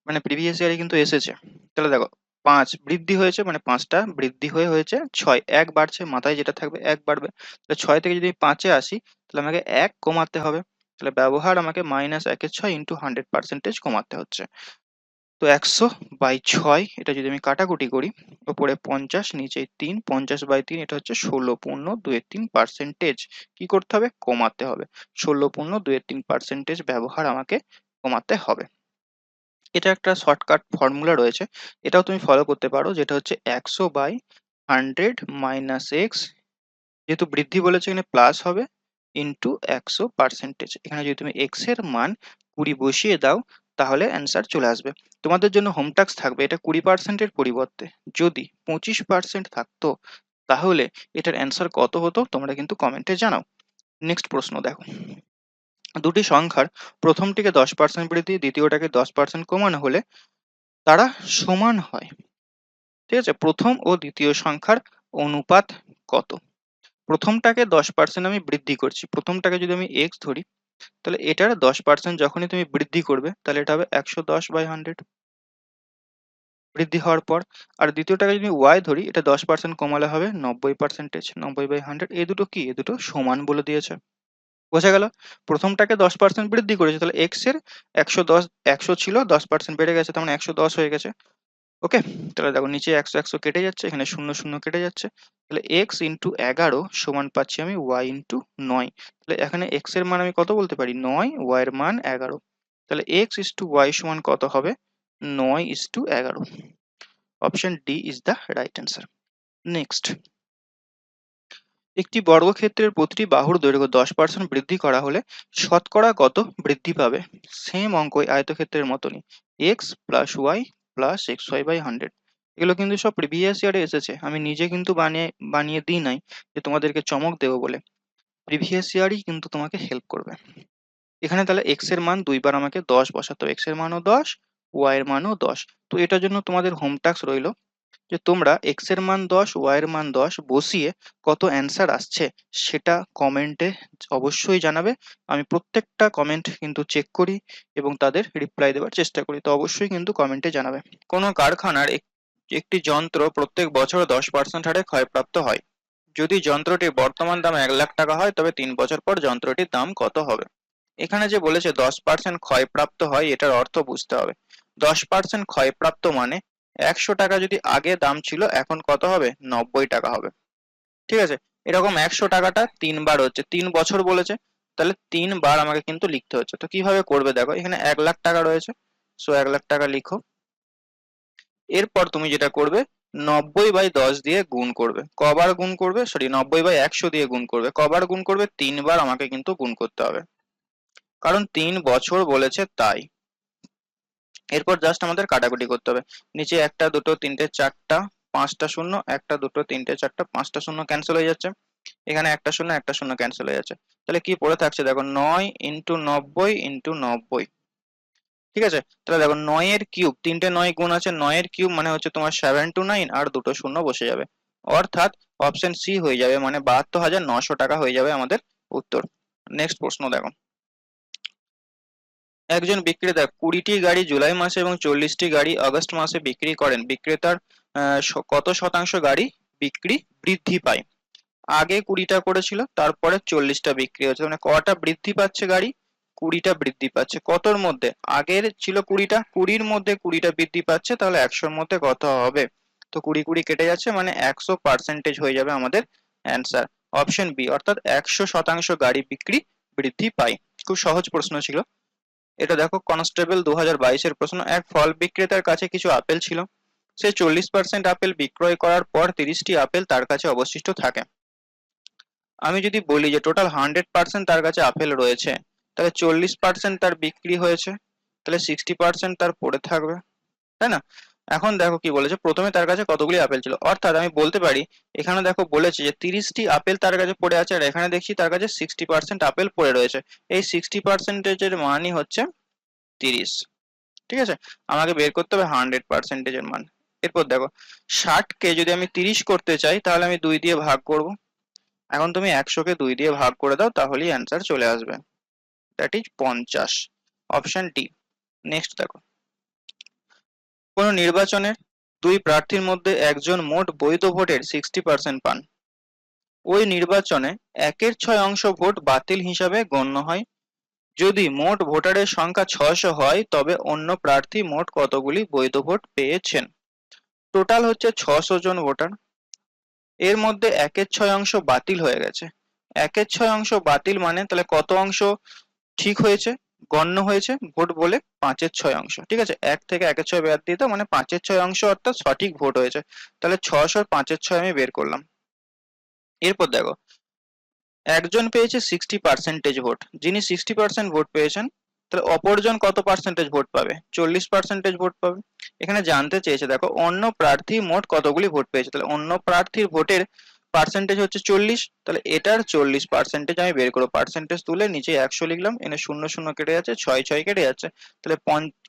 মানে প্রিভিয়াস ইয়ারে কিন্তু এসেছে। তাহলে দেখো 5 বৃদ্ধি হয়েছে, মানে 5টা বৃদ্ধি হয়ে হয়েছে 6, 1 বাড়ছে, মাথায় যেটা থাকবে 1 বাড়বে। তাহলে 6 থেকে যদি 5-এ আসি, তাহলে আমাকে 1 কমাতে হবে, তাহলে ব্যবহার আমাকে -1/6 ইন্টু 100% কমাতে হচ্ছে। তো 100/6, এটা যদি আমি কাটাকুটি করি, উপরে 50 নিচে 3, 50/3, এটা হচ্ছে 16.23%। কি করতে হবে? কমাতে হবে, 16.23% ব্যবহার আমাকে কমাতে হবে। এটা একটা শর্টকাট ফর্মুলা রয়েছে, এটাও তুমি ফলো করতে পারো, যেটা হচ্ছে 100/100 মাইনাস এক্স, যেহেতু বৃদ্ধি বলেছে এখানে প্লাস হবে, ইন্টু 100%। এখানে যদি তুমি এক্স এর মান 20 বসিয়ে দাও, তাহলে অ্যান্সার চলে আসবে। তোমাদের জন্য হোম টাস্ক থাকবে, এটা 20% এর পরিবর্তে যদি 25% থাকতো, তাহলে এটার অ্যান্সার কত হতো তোমরা কিন্তু কমেন্টে জানাও। নেক্সট প্রশ্ন দেখো, দুটি সংখ্যার প্রথমটিকে 10% বৃদ্ধি, দ্বিতীয়টাকে 10% কমানো হলে তারা সমান হয়, ঠিক আছে? প্রথম ও দ্বিতীয় সংখ্যার অনুপাত কত? প্রথমটাকে 10% আমি বৃদ্ধি করছি, প্রথমটাকে যদি আমি এক্স ধরি, তাহলে এটার 10% যখনই তুমি বৃদ্ধি করবে, তাহলে এটা হবে 110/100। বৃদ্ধি হওয়ার পর। আর দ্বিতীয়টাকে যদি ওয়াই ধরি, এটা 10% কমালে হবে 90%, 90/100। এই দুটো কি, এই দুটো সমান বলে দিয়েছে। বোঝা গেল? প্রথমটাকে 10% বৃদ্ধি করেছে, তাহলে এক্স এর 110, 100 ছিল, 10% বেড়ে গেছে, তার মানে 110 হয়ে গেছে। ওকে, তাহলে দেখো নিচে 100 100 কেটে যাচ্ছে, এখানে 0 0 কেটে যাচ্ছে, তাহলে এক্স ইন্টু 11 সমান পাচ্ছি আমি ওয়াই ইন্টু 9। তাহলে এখানে এক্স এর মান আমি কত বলতে পারি, 9, ওয়াই এর মান 11। তাহলে এক্স ইস টু ওয়াই সমান কত হবে, 9:11। Option D is the right answer. Next, একটি বর্গক্ষেত্রের প্রতিটি বাহুর দৈর্ঘ্য 10% বৃদ্ধি করা হলে শতকরা কত বৃদ্ধি পাবে? সেম অঙ্ক ওই আয়তক্ষেত্রের মতনই, x plus y plus x y by 100। এগুলো কিন্তু সব প্রিভিয়াস ইয়ারে এসেছে, আমি নিজে কিন্তু বানিয়ে বানিয়ে দিই নাই যে তোমাদেরকে চমক দেবো বলে। প্রিভিয়াস ইয়ারই কিন্তু তোমাকে হেল্প করবে। এখানে তাহলে এক্স এর মান দুইবার আমাকে 10 বসাতে হবে, এক্স এর মানও 10, ওয়াই এর মানও 10। তো এটার জন্য তোমাদের হোম টাস্ক রইলো যে তোমরা এক্স এর মান 10, ওয়াই এর মান 10 বসিয়ে কত অ্যান্সার আসছে সেটা কমেন্টে অবশ্যই জানাবে। আমি প্রত্যেকটা কমেন্ট কিন্তু চেক করি এবং তাদের রিপ্লাই দেওয়ার চেষ্টা করি, তো অবশ্যই কিন্তু কমেন্টে জানাবে। কোনো কারখানার একটি যন্ত্র প্রত্যেক বছর 10% হারে ক্ষয়প্রাপ্ত হয়। যদি যন্ত্রটির বর্তমান দাম 1 লাখ টাকা হয়, তবে 3 বছর পর যন্ত্রটির দাম কত হবে? এখানে যে বলেছে 10% ক্ষয়প্রাপ্ত হয়, এটার অর্থ বুঝতে হবে। 10% ক্ষয়প্রাপ্ত মানে 100 টাকা যদি আগে দাম ছিল, এখন কত হবে, 90 টাকা হবে। ঠিক আছে, এরকম 100 টাকাটা 3 বার হচ্ছে, 3 বছর বলেছে, তাহলে 3 বার আমাকে কিন্তু লিখতে হচ্ছে। তো কিভাবে করবে দেখো, এখানে 1 লাখ টাকা রয়েছে, সো 1 লাখ টাকা লিখো। এরপর তুমি যেটা করবে, 90/10 দিয়ে গুণ করবে। কবার গুণ করবে, সরি 90/100 দিয়ে গুণ করবে। কবার গুণ করবে, 3 বার আমাকে কিন্তু গুণ করতে হবে, কারণ 3 বছর বলেছে তাই। এরপর জাস্ট আমাদের কাটাকুটি করতে হবে। নিচে 1 2 3 4 5টা শূন্য, 1 2 3 4 5টা শূন্য ক্যান্সেল হয়ে যাচ্ছে, এখানে একটা শূন্য একটা শূন্য ক্যান্সেল হয়ে যাচ্ছে। তাহলে কি পড়ে থাকছে দেখো, 9 ইন্টু 90 ইন্টু 90। ঠিক আছে, তাহলে দেখো 9 এর কিউব, 3টে 9 গুণ আছে, 9 এর কিউব মানে হচ্ছে তোমার 729, আর দুটো শূন্য বসে যাবে, অর্থাৎ অপশন সি হয়ে যাবে, মানে 72,900 টাকা হয়ে যাবে আমাদের উত্তর। নেক্সট প্রশ্ন দেখো, একজন বিক্রেতা 20টি গাড়ি জুলাই মাসে এবং 40টি গাড়ি আগস্ট মাসে বিক্রি করেন। বিক্রেতার কত শতাংশ গাড়ি বিক্রি বৃদ্ধি পায়? আগে 20টা করেছিল, তারপরে 40টা বিক্রি হচ্ছে, মানে কটা বৃদ্ধি পাচ্ছে গাড়ি, 20টা বৃদ্ধি পাচ্ছে। কতর মধ্যে, আগের ছিল 20টা, 20র মধ্যে 20টা বৃদ্ধি পাচ্ছে, তাহলে 100-র মধ্যে কত হবে? তো 20 20 কেটে যাচ্ছে, মানে 100% হয়ে যাবে আমাদের অ্যান্সার। অপশন বি, অর্থাৎ 100% গাড়ি বিক্রি বৃদ্ধি পায়। খুব সহজ প্রশ্ন ছিল এটা। দেখো, কনস্টেবল 2022-এর প্রশ্ন। এক ফল বিক্রেতার কাছে কিছু আপেল ছিল, সে 40% আপেল বিক্রয় করার পর 30টি আপেল তার কাছে অবশিষ্ট থাকে। আমি যদি বলি যে টোটাল 100% তার কাছে আপেল রয়েছে, তাহলে 40% তার বিক্রি হয়েছে, তাহলে 60% তার পড়ে থাকবে, তাই না? এখন দেখো কি বলেছে, প্রথমে তার কাছে কতগুলি আপেল ছিল, অর্থাৎ আমি বলতে পারি এখানে দেখো বলেছে যে 30টি আপেল তার কাছে পড়ে আছে, আর এখানে দেখছি তার কাছে 60% আপেল পড়ে রয়েছে। এই 60%-এর মানই হচ্ছে 30। ঠিক আছে, আমাকে বের করতে হবে 100%-এর মান। এরপর দেখো, 60কে যদি আমি 30 করতে চাই, তাহলে আমি 2 দিয়ে ভাগ করব। এখন তুমি 100-কে 2 দিয়ে ভাগ করে দাও, তাহলেই অ্যান্সার চলে আসবে, that is 50। Option D. Next দেখো, কোন নির্বাচনের দুই প্রার্থীর মধ্যে একজন মোট বৈধ ভোটের 60% পান। ওই নির্বাচনে 1/6 ভোট বাতিল হিসাবে গণ্য হয়। যদি মোট ভোটারের সংখ্যা 600 হয়, তবে অন্য প্রার্থী মোট কতগুলি বৈধ ভোট পেয়েছেন? টোটাল হচ্ছে 600 জন ভোটার, এর মধ্যে 1/6 বাতিল হয়ে গেছে। 1/6 বাতিল মানে তাহলে কত অংশ ঠিক হয়েছে, গণ্য হয়েছে ভোট বলে? 5/6। ঠিক আছে, 1 থেকে 1/6 বাদ দিয়ে দাও, মানে 5/6 অর্থাৎ সঠিক ভোট হয়েছে। তাহলে 600 আর 5/6 আমি বের করলাম। এরপর দেখো, একজন পেয়েছে 60% ভোট, যিনি 60% ভোট পেয়েছেন, তাহলে অপরজন কত পার্সেন্টেজ ভোট পাবে? 40% ভোট পাবে। এখানে জানতে চেয়েছে দেখো, অন্য প্রার্থী মোট কতগুলি ভোট পেয়েছে, তাহলে অন্য প্রার্থীর ভোটের পার্সেন্টেজ হচ্ছে 40, তাহলে এটার 40% আমি বের করবো। পার্সেন্টেজ তুলে নিচে 100 লিখলাম, এনে 0 0 কেটে যাচ্ছে, 6 6 কেটে যাচ্ছে, তাহলে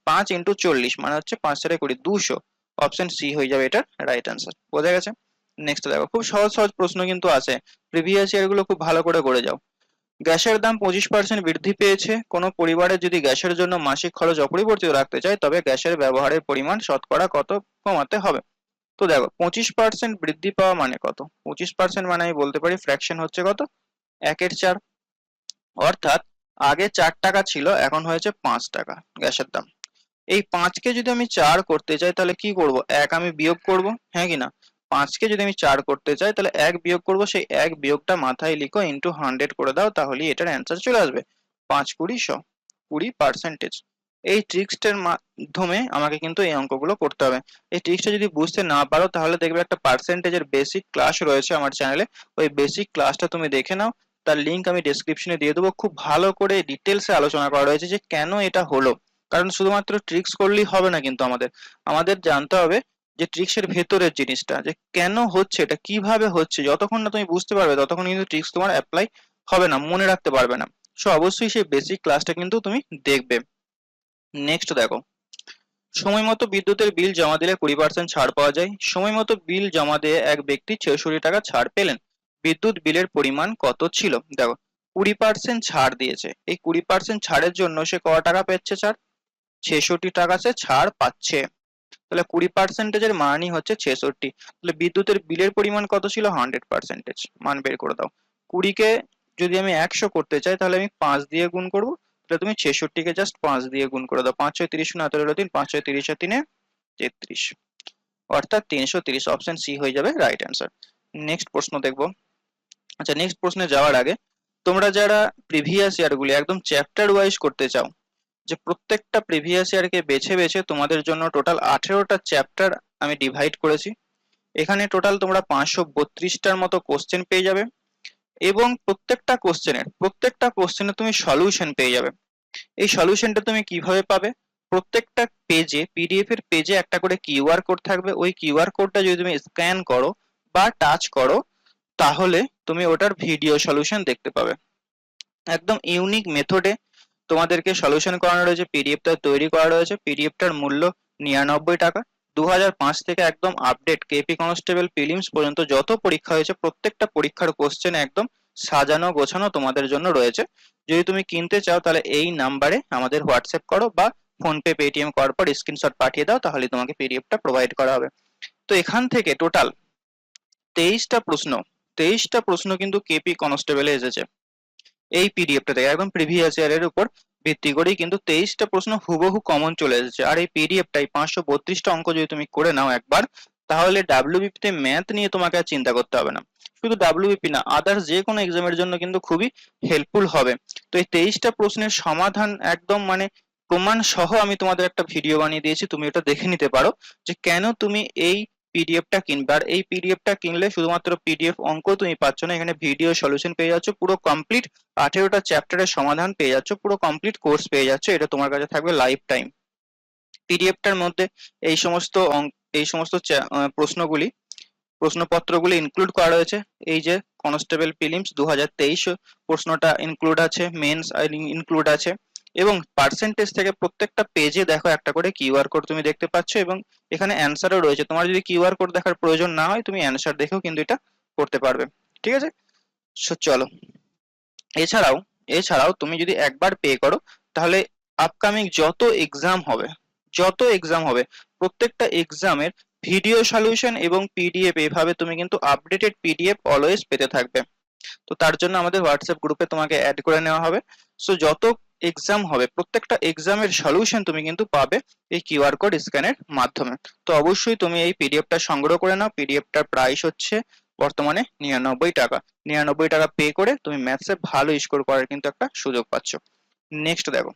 5 × 40 মানে হচ্ছে 5 4 20, 200। অপশন সি হয়ে যাবে এটার রাইট অ্যান্সার। বোঝা গেছে? নেক্সট দেখো, খুব সহজ সহজ প্রশ্ন কিন্তু আছে, প্রিভিয়াস ইয়ার গুলো খুব ভালো করে যাও। গ্যাসের দাম 25% বৃদ্ধি পেয়েছে। কোনো পরিবারে যদি গ্যাসের জন্য মাসিক খরচ অপরিবর্তিত রাখতে চায় তবে গ্যাসের ব্যবহারের পরিমাণ শতকরা কত কমাতে হবে? তো দেখো 25% বৃদ্ধি পাওয়া মানে কত? 25% মানে আমি বলতে পারি ফ্র্যাকশন হচ্ছে কত, 1/4। অর্থাৎ আগে 4 টাকা ছিল, এখন হয়েছে 5 টাকা গ্যাসের দাম। এই 5কে যদি আমি 4 করতে চাই তাহলে কি করব? 1 আমি বিয়োগ করব, হ্যাঁ কি না? 5কে যদি আমি 4 করতে চাই তাহলে 1 বিয়োগ করব, সেই 1 বিয়োগটা মাথায় লিখো, ইনটু 100 করে দাও, তাহলেই এটার অ্যান্সার চলে আসবে। 5 20 100, 20%। এই ট্রিক্সটার মাধ্যমে আমাকে কিন্তু এই অঙ্কগুলো করতে হবে। এই ট্রিক্সটা যদি বুঝতে না পারো তাহলে দেখবে একটা পার্সেন্টেজের বেসিক ক্লাস রয়েছে আমার চ্যানেলে, ওই বেসিক ক্লাসটা তুমি দেখে নাও। তার লিংক আমি ডেসক্রিপশনে দিয়ে দেবো। খুব ভালো করে ডিটেলসে আলোচনা করা রয়েছে যে কেন এটা হলো। কারণ শুধুমাত্র ট্রিক্স করলেই হবে না, কিন্তু আমাদের জানতে হবে যে ট্রিক্সের ভেতরের জিনিসটা, যে কেন হচ্ছে, এটা কিভাবে হচ্ছে। যতক্ষণ না তুমি বুঝতে পারবে ততক্ষণ কিন্তু ট্রিক্স তোমার অ্যাপ্লাই হবে না, মনে রাখতে পারবে না। সো অবশ্যই সেই বেসিক ক্লাসটা কিন্তু তুমি দেখবে। নেক্সট দেখো, সময় মতো বিদ্যুতের বিল জমা দিলে 20% ছাড় পাওয়া যায়। সময় মতো বিল জমা দিয়ে এক ব্যক্তি 66 টাকা ছাড় পেলেন। বিদ্যুৎ বিলের পরিমাণ কত ছিল? দেখো 20% ছাড় দিয়েছে, এই 20% ছাড়ের জন্য সে ক টাকা পাচ্ছে? ছাড় 66 টাকা সে ছাড় পাচ্ছে। তাহলে 20%-এর মানই হচ্ছে 66। তাহলে বিদ্যুতের বিলের পরিমাণ কত ছিল? 100%। মান বের করে দাও। 20-কে যদি আমি 100 করতে চাই তাহলে আমি 5 দিয়ে গুণ করব। তাহলে তুমি 66-কে জাস্ট 5 দিয়ে গুণ করে দাও। 5 6 30 শূন্য 18 3, 5 6 30 আর 3 33, অর্থাৎ 330। অপশন সি হয়ে যাবে রাইট অ্যান্সার। নেক্সট প্রশ্ন দেখবো। আচ্ছা, নেক্সট প্রশ্নে যাওয়ার আগে তোমরা যারা প্রিভিয়াস ইয়ারগুলি একদম চ্যাপ্টার ওয়াইজ করতে চাও, যে প্রত্যেকটা প্রিভিয়াস ইয়ারকে বেছে বেছে তোমাদের জন্য টোটাল 18টা চ্যাপ্টার আমি ডিভাইড করেছি। এখানে টোটাল তোমরা 532টার মতো কোশ্চেন পেয়ে যাবে, এবং প্রত্যেকটা কোশ্চেনে তুমি সলিউশন পেয়ে যাবে। এই সলিউশনটা তুমি কিভাবে পাবে? প্রত্যেকটা পেজে, পিডিএফ এর পেজে একটা করে কিউআর কোড থাকবে। ওই কিউআর কোডটা যদি তুমি স্ক্যান করো বা টাচ করো তাহলে তুমি ওটার ভিডিও সলিউশন দেখতে পাবে। একদম ইউনিক মেথডে তোমাদেরকে সলিউশন করানো রয়েছে, পিডিএফটা তৈরি করা রয়েছে। পিডিএফটার মূল্য 99 টাকা। 2005 থেকে একদম আপডেট কেপি কনস্টেবল প্রিলিমস পর্যন্ত যত পরীক্ষা হয়েছে প্রত্যেকটা পরীক্ষার কোশ্চেন একদম সাজানো গোছানো তোমাদের জন্য রয়েছে। যদি তুমি কিনতে চাও তাহলে এই নাম্বারে আমাদের হোয়াটসঅ্যাপ করো বা ফোনপে পেটিএম করার পর স্ক্রিনশট পাঠিয়ে দাও, তাহলে তোমাকে পিডিএফটা প্রোভাইড করা হবে। তো এখান থেকে টোটাল 23টা প্রশ্ন কিন্তু কেপি কনস্টেবলে এসেছে। এই পিডিএফটা থেকে একদম প্রিভিয়াস ইয়ারের উপর ভিত্তি করেই কিন্তু 23টা প্রশ্ন হুবহু কমন চলে এসেছে। আর এই পিডিএফটাই 532টা অঙ্ক যদি তুমি করে নাও একবার, তাহলে ডাব্লিউবিপি তে ম্যাথ নিয়ে তোমাকে আর চিন্তা করতে হবে না। শুধু ডাব্লিউবিপি না, আদার্স যে কোনো এক্সামের জন্য কিন্তু খুবই হেল্পফুল হবে। তো এই 23টা প্রশ্নের সমাধান একদম মানে প্রমাণ সহ আমি তোমাদের একটা ভিডিও বানিয়ে দিয়েছি, তুমি ওটা দেখে নিতে পারো যে কেন তুমি এই পিডিএফটা কিনবে। আর এই পিডিএফটা কিনলে শুধুমাত্র পিডিএফ অঙ্ক তুমি পাচ্ছ না, এখানে ভিডিও সলিউশন পেয়ে যাচ্ছ, পুরো কমপ্লিট 18টা চ্যাপ্টারের সমাধান পেয়ে যাচ্ছ, পুরো কমপ্লিট কোর্স পেয়ে যাচ্ছ। এটা তোমার কাছে থাকবে লাইফ টাইম। পিডিএফটার মধ্যে এই সমস্ত প্রশ্নগুলি, প্রশ্নপত্রগুলি ইনক্লুড করা রয়েছে। এই যে কনস্টেবল প্রিলিমস 2023 প্রশ্নটা ইনক্লুড আছে, মেন্স ইনক্লুড আছে, এবং পার্সেন্টেজ থেকে প্রত্যেকটা পেজে দেখো একটা করে কিউআর কোড তুমি দেখতে পাচ্ছ, এবং এখানে অ্যান্সারও রয়েছে। তোমার যদি কিউআর কোড দেখার প্রয়োজন না হয় তুমি অ্যান্সার দেখেও কিন্তু এটা করতে পারবে। ঠিক আছে, চলো। এছাড়াও এছাড়াও তুমি যদি একবার পে করো তাহলে আপকামিং যত এক্সাম হবে প্রত্যেকটা এক্সামের ভিডিও সলিউশন এবং পিডিএফ এভাবে তুমি কিন্তু আপডেটেড পিডিএফ অলওয়েজ পেতে থাকবে। তো তার জন্য আমাদের হোয়াটসঅ্যাপ গ্রুপে তোমাকে অ্যাড করে নেওয়া হবে। সো যত এক্সাম হবে প্রত্যেকটা এক্সামের সলিউশন তুমি কিন্তু পাবে এই কিউআর কোড স্ক্যানের মাধ্যমে। তো অবশ্যই তুমি এই পিডিএফটা সংগ্রহ করে নাও। পিডিএফটার প্রাইস হচ্ছে বর্তমানে 99 টাকা। 99 টাকা পে করে তুমি ম্যাথসে ভালো স্কোর করার কিন্তু একটা সুযোগ পাচ্ছ। নেক্সট দেখো,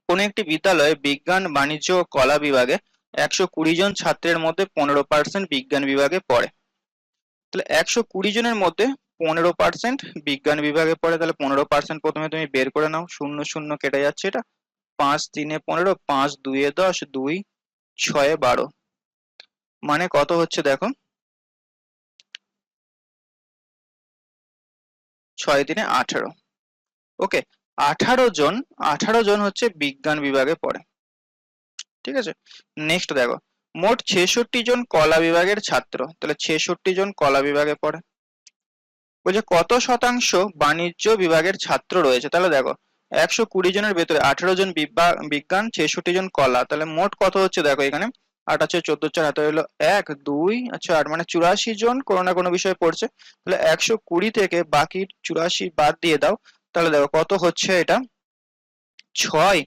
কোন একটি বিদ্যালয়ে বিজ্ঞান বাণিজ্য ও কলা বিভাগে 120 জন ছাত্রের মধ্যে 15% বিজ্ঞান বিভাগে পড়ে। তাহলে 120 জনের মধ্যে 15% বিজ্ঞান বিভাগে পড়ে, তাহলে 15% প্রথমে তুমি বের করে নাও। শূন্য শূন্য কেটে যাচ্ছে, এটা 5 3 15, 5 2 10, 2 6 12, মানে কত হচ্ছে দেখো, 6 3 18। ওকে, 18 জন হচ্ছে বিজ্ঞান বিভাগে পড়ে। ঠিক আছে, নেক্সট দেখো, মোট 66 জন কলা বিভাগের ছাত্র, তাহলে 66 জন কলা বিভাগে পড়ে। বলছে কত শতাংশ বাণিজ্য বিভাগের ছাত্র রয়েছে। তাহলে দেখো 120 জনের ভেতরে 18 জন বিজ্ঞান, 66 জন কলা, তাহলে মোট কত হচ্ছে দেখো এখানে 8 আছে 14 4 হাতে হলো 1 2 আচ্ছা 8 মানে 84 জন কোনো না কোনো বিষয়ে পড়ছে। তাহলে 120 থেকে বাকি 84 বাদ দিয়ে দাও, তাহলে দেখো কত হচ্ছে এটা 6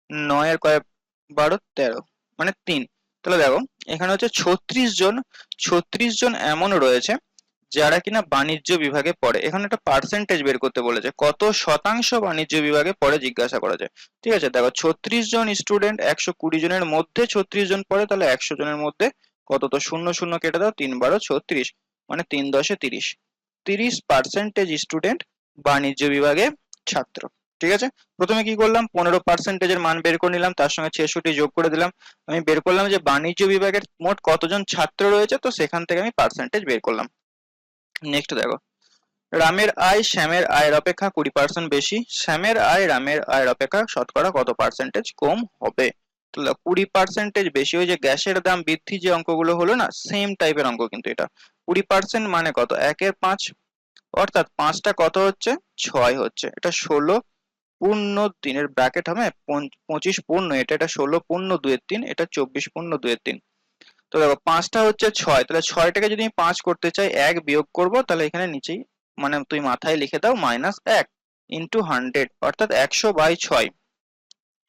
9 এর কয়েক 12 13 মানে 3। তাহলে দেখো এখানে হচ্ছে 36 জন এমন রয়েছে যারা কিনা বাণিজ্য বিভাগে পড়ে। এখানে একটা পার্সেন্টেজ বের করতে বলেছে, কত শতাংশ বাণিজ্য বিভাগে পড়ে জিজ্ঞাসা করা যায়। ঠিক আছে, দেখো 36 জন স্টুডেন্ট 120 জনের মধ্যে 36 জন পড়ে, তাহলে 100 জনের মধ্যে কত, তো শূন্য শূন্য কেটে দাও, 3 12 36 মানে 3 10 30, 30% স্টুডেন্ট বাণিজ্য বিভাগে ছাত্র। ঠিক আছে, প্রথমে কি করলাম 15%-এর মান বের করে নিলাম, তার সঙ্গে 66 যোগ করে দিলাম। আমি বের করলাম যে বাণিজ্য বিভাগের মোট কতজন ছাত্র রয়েছে, তো সেখান থেকে আমি পার্সেন্টেজ বের করলাম। নেক্সট দেখো, রামের আয় শ্যামের আয়ের অপেক্ষা 20% বেশি, শ্যামের আয় রামের আয়ের অপেক্ষা শতকরা কত পার্সেন্টেজ কম হবে। তো 20% বেশি, ওই যে গ্যাসের দাম বৃদ্ধি যে অঙ্কগুলো হলো না, সেম টাইপের অঙ্ক কিন্তু এটা। 20% মানে কত, 1/5, অর্থাৎ 5টা কত হচ্ছে 6 হচ্ছে, এটা 16 পূর্ণ দিনের ব্র্যাকেট হবে 25 পূর্ণ, এটা 16 পূর্ণ 2/3, এটা 24 পূর্ণ 2/3। তো দেখো 5টা হচ্ছে 6, তাহলে 6টাকে যদি আমি 5 করতে চাই 1 বিয়োগ করব, তাহলে এখানে নিচেই মানে তুই মাথায় লিখে দাও -1 ইন্টু 100, অর্থাৎ 100/6।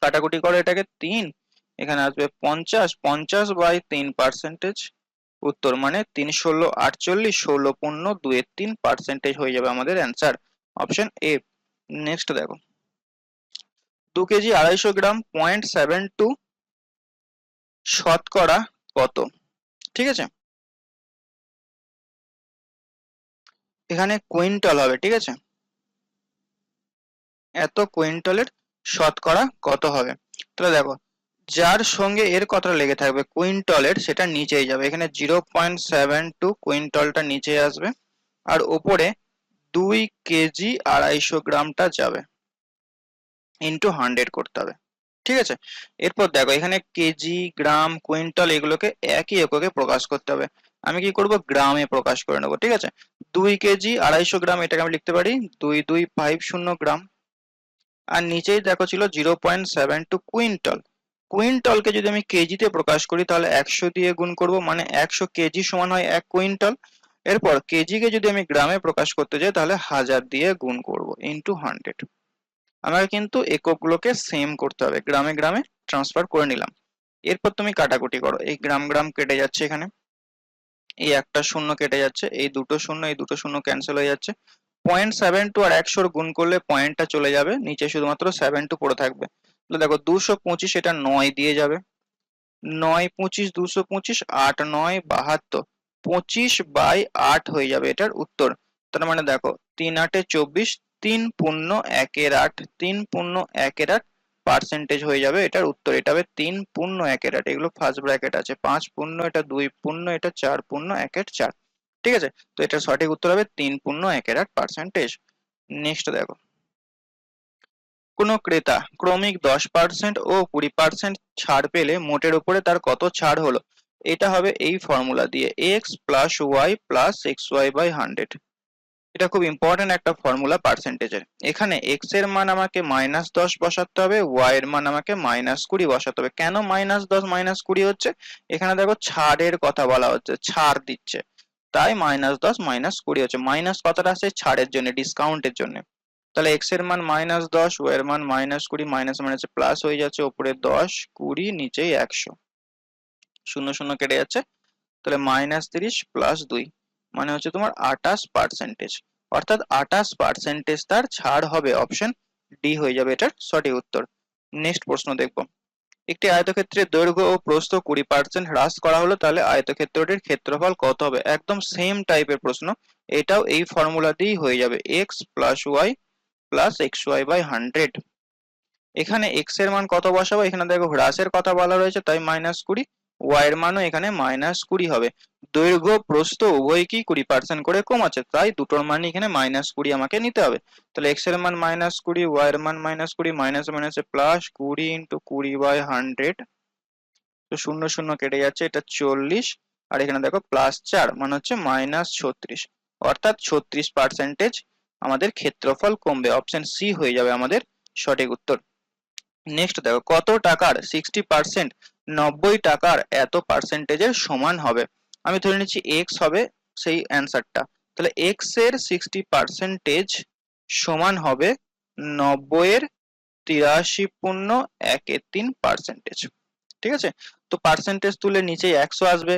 কাটাকুটি করো এটাকে 3, এখানে আসবে 50, 50/3%, উত্তর মানে 3 16 48, 16 পূর্ণ 2/3% হয়ে যাবে আমাদের অ্যান্সার, অপশন এ। নেক্সট দেখো, 2 কেজি 250 গ্রাম 0.72 শতকরা কত। ঠিক আছে, এখানে কুইন্টাল হবে। ঠিক আছে, এত কুইন্টালের শতকরা কত হবে। তাহলে দেখো যার সঙ্গে এর কথাটা লেগে থাকবে কুইন্টলের, সেটা নিচেই যাবে, এখানে 0.72 কুইন্টলটা নিচে আসবে, আর ওপরে 2 কেজি 250 গ্রামটা যাবে, ইন্টু 100 করতে হবে। ঠিক আছে, এরপর দেখো এখানে কেজি গ্রাম কুইন্টাল এগুলোকে একই এককে প্রকাশ করতে হবে। আমি কি করব, গ্রামে প্রকাশ করে নেবো। ঠিক আছে, 2 কেজি 250 গ্রাম, এটাকে আমি লিখতে পারি 2250 গ্রাম, আর নিচেই দেখো ছিল 0.72 কুইন্টাল। কুইন্টালকে যদি আমি কেজিতে প্রকাশ করি তাহলে 100 দিয়ে গুণ করব, মানে 100 কেজি সমান হয় 1 কুইন্টাল। এরপর কেজিকে যদি আমি গ্রামে প্রকাশ করতে যাই তাহলে 1000 দিয়ে গুণ করব, ইন্টু 100। আমাকে কিন্তু এককগুলোকে সেম করতে হবে, গ্রামে গ্রামে ট্রান্সফার করে নিলাম। এরপর তুমি কাটাকুটি করো, এই গ্রাম গ্রাম কেটে যাচ্ছে, এখানে এই একটা শূন্য কেটে যাচ্ছে, এই দুটো শূন্য ক্যান্সেল হয়ে যাচ্ছে। 0.72 আর 100 গুণ করলে পয়েন্টটা চলে যাবে, নিচে শুধুমাত্র 72 পড়ে থাকবে। তাহলে দেখো 225, এটা 9 দিয়ে যাবে, 9 25 225, 8 9 72, 25/8 হয়ে যাবে এটার উত্তর। তার মানে দেখো 3 8 24, 3 পূর্ণ 1 এর 8, 3 পূর্ণ 1 এর 8 পার্সেন্টেজ হয়ে যাবে এটার উত্তর। এটা হবে 3 পূর্ণ 1 এর 8, এগুলো ফার্স্ট ব্র্যাকেট আছে, 5 পূর্ণ, এটা 2 পূর্ণ, এটা 4 পূর্ণ 1 এর 4। ঠিক আছে, তো এটার সঠিক উত্তর হবে 3 পূর্ণ 1 এর 8 পার্সেন্টেজ। নেক্সট দেখো, কোনো ক্রেতা ক্রমিক 10% ও 20% ছাড় পেলে মোটের উপরে তার কত ছাড় হলো। এটা হবে এই ফর্মুলা দিয়ে, x plus y plus xy/100। এটা খুব ইম্পর্টেন্ট একটা ফর্মুলা পার্সেন্টেজের। এখানে x এর মান আমাকে -10 বসাতে হবে, y এর মান আমাকে -20 বসাতে হবে। কেন -10 -20 হচ্ছে, এখানে দেখো ছাড়ের কথা বলা হচ্ছে, ছাড় দিচ্ছে, তাই -10 -20 হচ্ছে। মাইনাস কথাটা আছে ছাড়ের জন্য, ডিসকাউন্টের জন্য। তাহলে x এর মান -10, y এর মান -20, মাইনাস মাইনাসে প্লাস হয়ে যাচ্ছে, উপরে 10 20 নিচেই 100, শূন্য শূন্য কেটে যাচ্ছে, তাহলে -30 প্লাস 2 মানে হচ্ছে তোমার 28%, অর্থাৎ 28% তার ছাড় হবে, অপশন ডি হয়ে যাবে এটার সঠিক উত্তর। নেক্সট প্রশ্ন দেখবো, একটি আয়তক্ষেত্রের দৈর্ঘ্য ও প্রস্থ 20% হ্রাস করা হলো, তাহলে আয়তক্ষেত্রটির ক্ষেত্রফল কত হবে। একদম সেম টাইপের প্রশ্ন, এটাও এই ফর্মুলা দিয়েই হয়ে যাবে, x plus y plus xy/100। এখানে x এর মান কত বসাবো, এখানে দেখো হ্রাসের কথা বলা রয়েছে তাই -20, y এর মানও এখানে -20 হবে। দৈর্ঘ্য প্রস্থ উভয় কি 20% করে কম আছে, তাই দুটোর মানই এখানে -20 আমাকে নিতে হবে। তাহলে x এর মান -20, y এর মান -20, মাইনাসে মাইনাসে প্লাস 20 ইন্টু 20/100, তো শূন্য শূন্য কেটে যাচ্ছে, এটা 40, আর এখানে দেখো +4 মানে হচ্ছে -36। অর্থাৎ 36% আমাদের ক্ষেত্রফল কমবে। অপশন সি হয়ে যাবে আমাদের সঠিক উত্তর। নেক্সট দেখো, কত টাকার 60% 90 টাকার এত পার্সেন্টেজের সমান হবে? আমি ধরে নিচ্ছি এক্স হবে সেই অ্যান্সারটা। তাহলে এক্স এর 60% সমান হবে 90 এর 83.13%। ঠিক আছে, তো পার্সেন্টেজ তুলে নিচে 100 আসবে,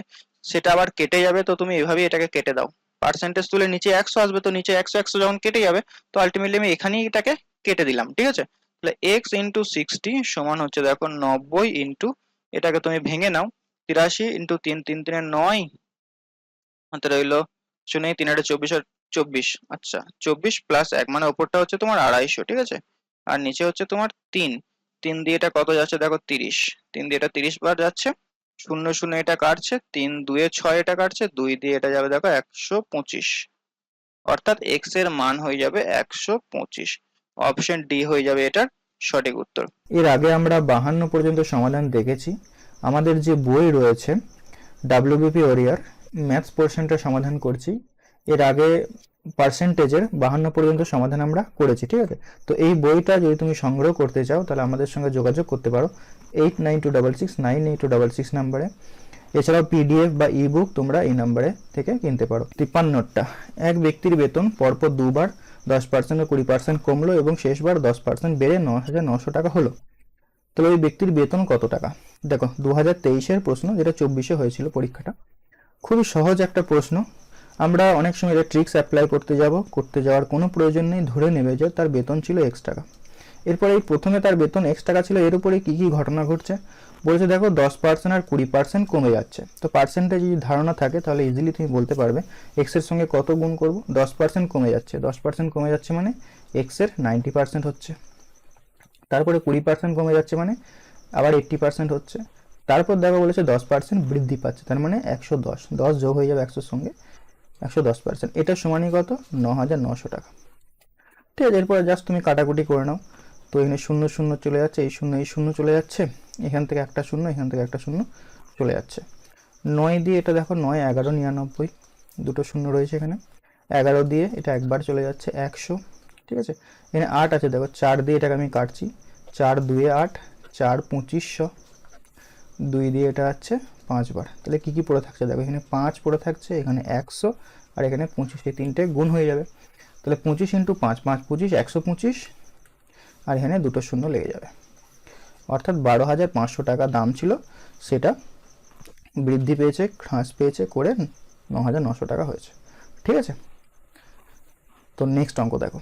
সেটা আবার কেটে যাবে, তো তুমি এভাবেই এটাকে কেটে দাও। পার্সেন্টেজ তুলে নিচে 100 আসবে, তো নিচে 100 100 যখন কেটে যাবে, তো আলটিমেটলি আমি এখানেই এটাকে কেটে দিলাম। ঠিক আছে, তাহলে এক্স ইন্টু 60 সমান হচ্ছে দেখো 90 ইন্টু, এটাকে তুমি ভেঙে নাও, 83 ইন্টু 3 3 3 9 হাতে রইলো 0 3 8 24 আর 24। আচ্ছা, 24 প্লাস 1 মানে ওপরটা হচ্ছে তোমার 250। ঠিক আছে, আর নিচে হচ্ছে তোমার 3 3 দিয়ে এটা কত যাচ্ছে দেখো 30, 3 দিয়ে এটা 30 বার যাচ্ছে, 0 0 এটা কাটছে, 3 2 এ 6 এটা কাটছে, 2 দিয়ে এটা যাবে দেখো 125। অর্থাৎ এক্স এর মান হয়ে যাবে 125। অপশন ডি হয়ে যাবে এটার সঠিক উত্তর। এর আগে আমরা 52 পর্যন্ত সমাধান দেখেছি। আমাদের যে বই রয়েছে ডাব্লিউবিপি ওরিয়ার ম্যাথস পোর্শনটা সমাধান করছি। এর আগে পার্সেন্টেজের 52 পর্যন্ত সমাধান আমরা করেছি। ঠিক আছে, তো এই বইটা যদি তুমি সংগ্রহ করতে চাও তাহলে আমাদের সঙ্গে যোগাযোগ করতে পারো 8926698266 নাম্বারে। এছাড়াও পিডিএফ বা ইবুক তোমরা এই নাম্বারে থেকে কিনতে পারো। 53টা, এক ব্যক্তির বেতন পরপর দুবার 10% ও 20% কমলো এবং শেষবার 10% বেড়ে 9,900 টাকা হলো। তাহলে ওই ব্যক্তির বেতন কত টাকা? দেখো 2023-এর প্রশ্ন, যেটা 24-এ হয়েছিল পরীক্ষাটা। খুবই সহজ একটা প্রশ্ন। আমরা অনেক সময় এটা ট্রিক্স অ্যাপ্লাই করতে যাওয়ার কোনো প্রয়োজন নেই। ধরে নেবে যে তার বেতন ছিল এক্স টাকা। এরপরে এই প্রথমে তার বেতন এক্স টাকা ছিল, এর উপরে কি কি ঘটনা ঘটছে বলেছে দেখো 10% আর 20% কমে যাচ্ছে। তো পার্সেন্টেজ যদি ধারণা থাকে তাহলে ইজিলি তুমি বলতে পারবে এক্স এর সঙ্গে কত গুণ করব। 10% কমে যাচ্ছে, 10% কমে যাচ্ছে মানে এক্স এর 90% হচ্ছে। তারপরে 20% কমে যাচ্ছে মানে আবার 80% হচ্ছে। তারপর দেখো বলেছে 10% বৃদ্ধি পাচ্ছে, তার মানে 110, 10 যোগ হয়ে যাবে 100-র সঙ্গে 110%। এটা সমানই কত? 9,900 টাকা। ঠিক আছে, এরপরে জাস্ট তুমি কাটাকুটি করে নাও। তো এখানে 0 0 চলে যাচ্ছে, এই 0 এই 0 চলে যাচ্ছে, এখান থেকে একটা 0, এখান থেকে একটা 0 চলে যাচ্ছে। 9 দিয়ে এটা দেখো 9 11 99, দুটো 0 রয়েছে এখানে। 11 দিয়ে এটা একবার চলে যাচ্ছে 100। ঠিক আছে, এখানে 8 আছে দেখো, 4 দিয়ে এটাকে আমি কাটছি, 4 2 8, 4 2500, 2 দিয়ে এটা হচ্ছে 5 বার। তাহলে কি কি পড়ে থাকছে দেখো, এখানে 5 পড়ে থাকছে, এখানে 100 আর এখানে 25, এই তিনটে গুণ হয়ে যাবে। তাহলে 25 ইন্টু 5, 5 25 125, আর এখানে দুটো 0 লেগে যাবে। অর্থাৎ 12,500 টাকা দাম ছিল, সেটা বৃদ্ধি পেয়েছে, হ্রাস পেয়েছে করে 9,900 টাকা হয়েছে। ঠিক আছে, তো নেক্সট অঙ্ক দেখো।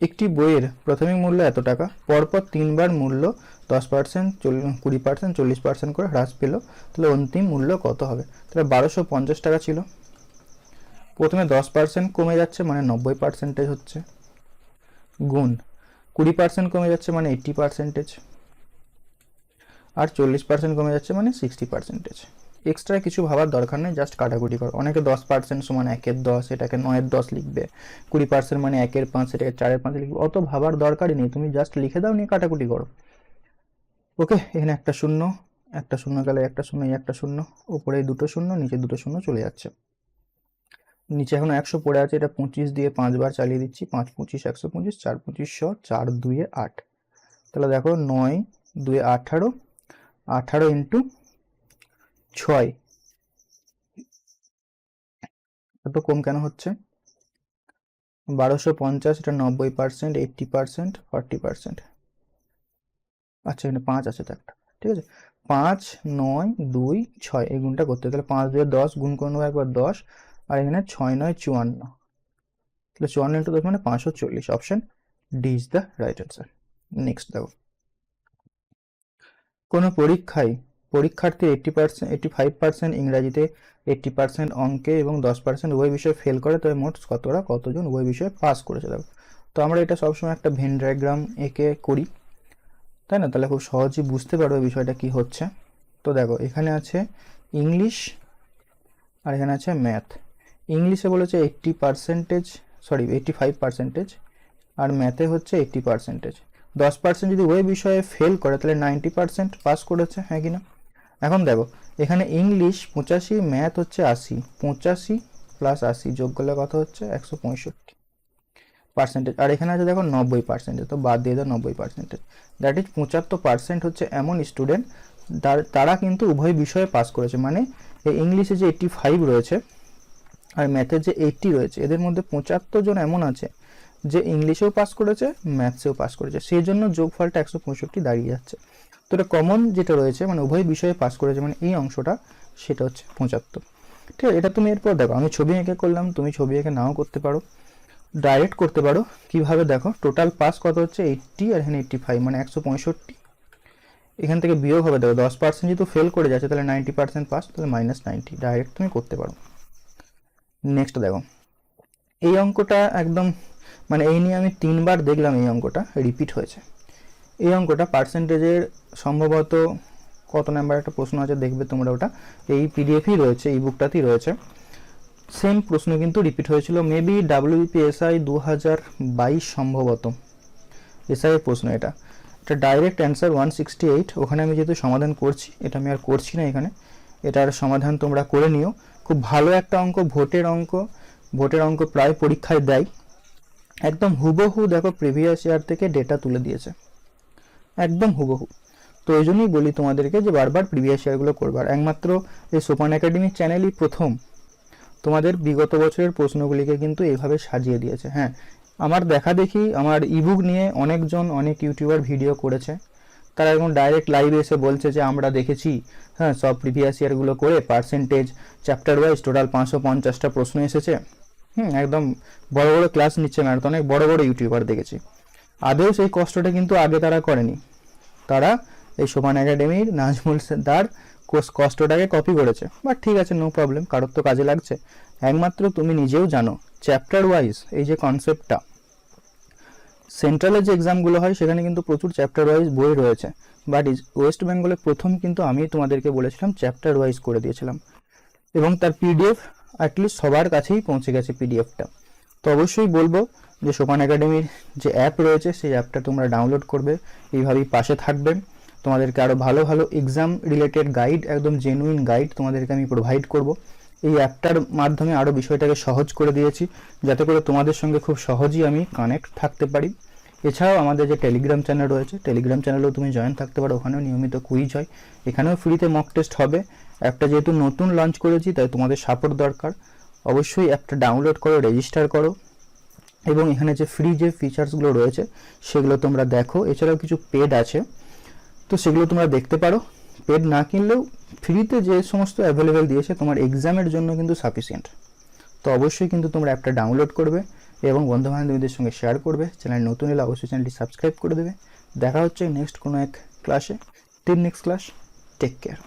একটি বইয়ের প্রাথমিক মূল্য এত টাকা, পরপর 3 বার মূল্য 10%, 20%, 40% করে হ্রাস পেল, তাহলে অন্তিম মূল্য কত হবে? তাহলে 1250 টাকা ছিল, প্রথমে 10% কমে যাচ্ছে মানে 90% হচ্ছে, গুণ 20% কমে যাচ্ছে মানে 80%, আর 40% কমে যাচ্ছে মানে 60%। এক্সট্রা কিছু ভাবার দরকার নেই, জাস্ট কাটাকুটি করো। অনেকে 10% সমান 1-এর 10, এটাকে 9-এর 10 লিখবে, 20% মানে 1-এর 5, এটাকে 4-এর 5 লিখবে। অত ভাবার দরকারই নেই, তুমি জাস্ট লিখে দাও, নিয়ে কাটাকুটি করো। ওকে, এখানে একটা 0, একটা 0 গেলে একটা 0, এই একটা 0, উপরে দুটো 0, নিচে দুটো 0 চলে যাচ্ছে। নিচে এখন 100 পড়ে আছে, এটা 25 দিয়ে 5 বার চালিয়ে দিচ্ছি, 5 25 125, 4 25 100, 4 2 8। তাহলে দেখো 9 2 18, 18 ইন্টু 6, এত কম কেন হচ্ছে? 1250, এটা 90%, 80%, 40%। আচ্ছা, এখানে 5 আছে তো একটা। ঠিক আছে, 5 9 2 6, এই গুণটা করতে হবে। তাহলে 5 2 10, গুণ করে নেবো একবার 10, আর এখানে 6 9 54, তাহলে 54 ইন্টু 10 মানে 540। Option D is the right answer. Next দেখো, কোনো পরীক্ষার্থী 80%, 85% ইংরাজিতে, 80% অঙ্কে এবং 10% উভয় বিষয়ে ফেল করে, তবে মোট কতজন উভয় বিষয়ে পাস করেছে দেখো। তো আমরা এটা সবসময় একটা ভেন ডায়াগ্রাম এঁকে করি, তাই না? তাহলে খুব সহজেই বুঝতে পারবে বিষয়টা কি হচ্ছে। তো দেখো, এখানে আছে ইংলিশ আর এখানে আছে ম্যাথ। ইংলিশে বলেছে 85%, আর ম্যাথে হচ্ছে 80%। 10% যদি ওই বিষয়ে ফেল করে তাহলে 90% পাস করেছে, হ্যাঁ কি না? এখন দেখো, এখানে ইংলিশ 85, ম্যাথ হচ্ছে 80, 85 প্লাস 80 যোগ করলে কত হচ্ছে 165%। আর এখানে আছে দেখো 90%, তো বাদ দিয়ে দাও 90%। দ্যাট ইজ 75% হচ্ছে এমন স্টুডেন্ট তারা কিন্তু উভয় বিষয়ে পাস করেছে। মানে এই ইংলিশে যে 85 রয়েছে আর ম্যাথের যে 80 রয়েছে, এদের মধ্যে 75 জন এমন আছে যে ইংলিশেও পাস করেছে, ম্যাথসেও পাস করেছে, সেই জন্য যোগফলটা 165 দাঁড়িয়ে যাচ্ছে। তো এটা কমন যেটা রয়েছে, মানে উভয় বিষয়ে পাস করেছে, মানে এই অংশটা সেটা হচ্ছে 75। ঠিক আছে, এটা তুমি এরপর দেখো, আমি ছবি এঁকে করলাম, তুমি ছবি এঁকে নাও করতে পারো, ডাইরেক্ট করতে পারো। কিভাবে দেখো, টোটাল পাস কত হচ্ছে 80 আর এখানে 85, মানে 165। এখান থেকে বিয়োগ হবে, দেখো 10% যেহেতু ফেল করে যাচ্ছে তাহলে 90% পাস, তাহলে -90, ডাইরেক্ট তুমি করতে পারো। নেক্সট দেখো, এই অঙ্কটা একদম মানে এই নিয়ে আমি 3বার দেখলাম, এই অঙ্কটা রিপিট হয়েছে। এই অঙ্কটা পার্সেন্টেজের সম্ভবত কত নাম্বার একটা প্রশ্ন আছে, দেখবে তোমরা, ওটা এই পিডিএফই রয়েছে, এই বুকটাতেই রয়েছে। সেম প্রশ্ন কিন্তু রিপিট হয়েছিল, মেবি WBPSI 2022 সম্ভবত এসআই এর প্রশ্ন। এটা ডাইরেক্ট অ্যান্সার 168। ওখানে আমি যেহেতু সমাধান করছি, এটা আমি আর করছি না এখানে, এটার সমাধান তোমরা করে নিও। খুব ভালো একটা অঙ্ক, ভোটের অঙ্ক প্রায় পরীক্ষায় দেয়, একদম হুবহু দেখো প্রিভিয়াস ইয়ার থেকে ডেটা তুলে দিয়েছে, একদম হুবহু। তো এই জন্যই বলি তোমাদেরকে যে বারবার প্রিভিয়াস ইয়ারগুলো করবার। একমাত্র এই সোপান একাডেমি চ্যানেলই প্রথম তোমাদের বিগত বছরের প্রশ্নগুলিকে কিন্তু এইভাবে সাজিয়ে দিয়েছে। হ্যাঁ, আমার দেখা দেখি আমার ইবুক নিয়ে অনেক ইউটিউবার ভিডিও করেছে, তারা এখন ডাইরেক্ট লাইভে এসে বলছে যে আমরা দেখেছি, হ্যাঁ, সব প্রিভিয়াস ইয়ারগুলো করে পার্সেন্টেজ চ্যাপ্টার ওয়াইজ টোটাল 550টা প্রশ্ন এসেছে। একদম বড় বড় ক্লাস নিচ্ছে ম্যাথ, অনেক বড় বড় ইউটিউবার দেখেছি। আদেও সেই কষ্টটা কিন্তু আগে তারা করেনি, তারা এই সোপান একাডেমির নাজমুল দার কষ্টটাকে কপি করেছে। বাট ঠিক আছে, নো প্রবলেম, কারোর তো কাজে লাগছে। একমাত্র তুমি নিজেও জানো চ্যাপ্টার ওয়াইজ এই যে কনসেপ্টটা, সেন্ট্রালের যে এক্সামগুলো হয় সেখানে কিন্তু প্রচুর চ্যাপ্টার ওয়াইজ বই রয়েছে, বাট ওয়েস্ট বেঙ্গলে প্রথম কিন্তু আমি তোমাদেরকে বলেছিলাম চ্যাপ্টার ওয়াইজ করে দিয়েছিলাম, এবং তার পিডিএফ অ্যাটলিস্ট সবার কাছেই পৌঁছে গেছে পিডিএফটা। তো অবশ্যই বলবো যে সোপান একাডেমির যে অ্যাপ রয়েছে সেই অ্যাপটা তোমরা ডাউনলোড করবে, এইভাবেই পাশে থাকবে। তোমাদেরকে আরও ভালো ভালো এক্সাম রিলেটেড গাইড, একদম জেনুইন গাইড তোমাদেরকে আমি প্রোভাইড করব। এই অ্যাপটার মাধ্যমে আরও বিষয়টাকে সহজ করে দিয়েছি, যাতে করে তোমাদের সঙ্গে খুব সহজেই আমি কানেক্ট থাকতে পারি। এছাড়াও আমাদের যে টেলিগ্রাম চ্যানেল রয়েছে, টেলিগ্রাম চ্যানেলেও তুমি জয়েন থাকতে পারো, ওখানেও নিয়মিত কুইজ হয়, এখানেও ফ্রিতে মক টেস্ট হবে। অ্যাপটা যেহেতু নতুন লঞ্চ করেছি তাই তোমাদের সাপোর্ট দরকার। অবশ্যই অ্যাপটা ডাউনলোড করো, রেজিস্টার করো, এবং এখানে যে ফ্রি যে ফিচার্সগুলো রয়েছে সেগুলো তোমরা দেখো। এছাড়াও কিছু পেড আছে, তো সেগুলো তোমরা দেখতে পারো। পেড না কিনলেও ফ্রিতে যে সমস্ত অ্যাভেলেবেল দিয়েছে তোমার এক্সামের জন্য কিন্তু সাফিসিয়েন্ট। তো অবশ্যই কিন্তু তোমরা অ্যাপটা ডাউনলোড করবে এবং বন্ধুবান্ধবদের সঙ্গে শেয়ার করবে। চ্যানেল নতুন এলে অবশ্যই চ্যানেলটি সাবস্ক্রাইব করে দেবে। দেখা হচ্ছে নেক্সট কোনো এক ক্লাসে। Till next class, take care.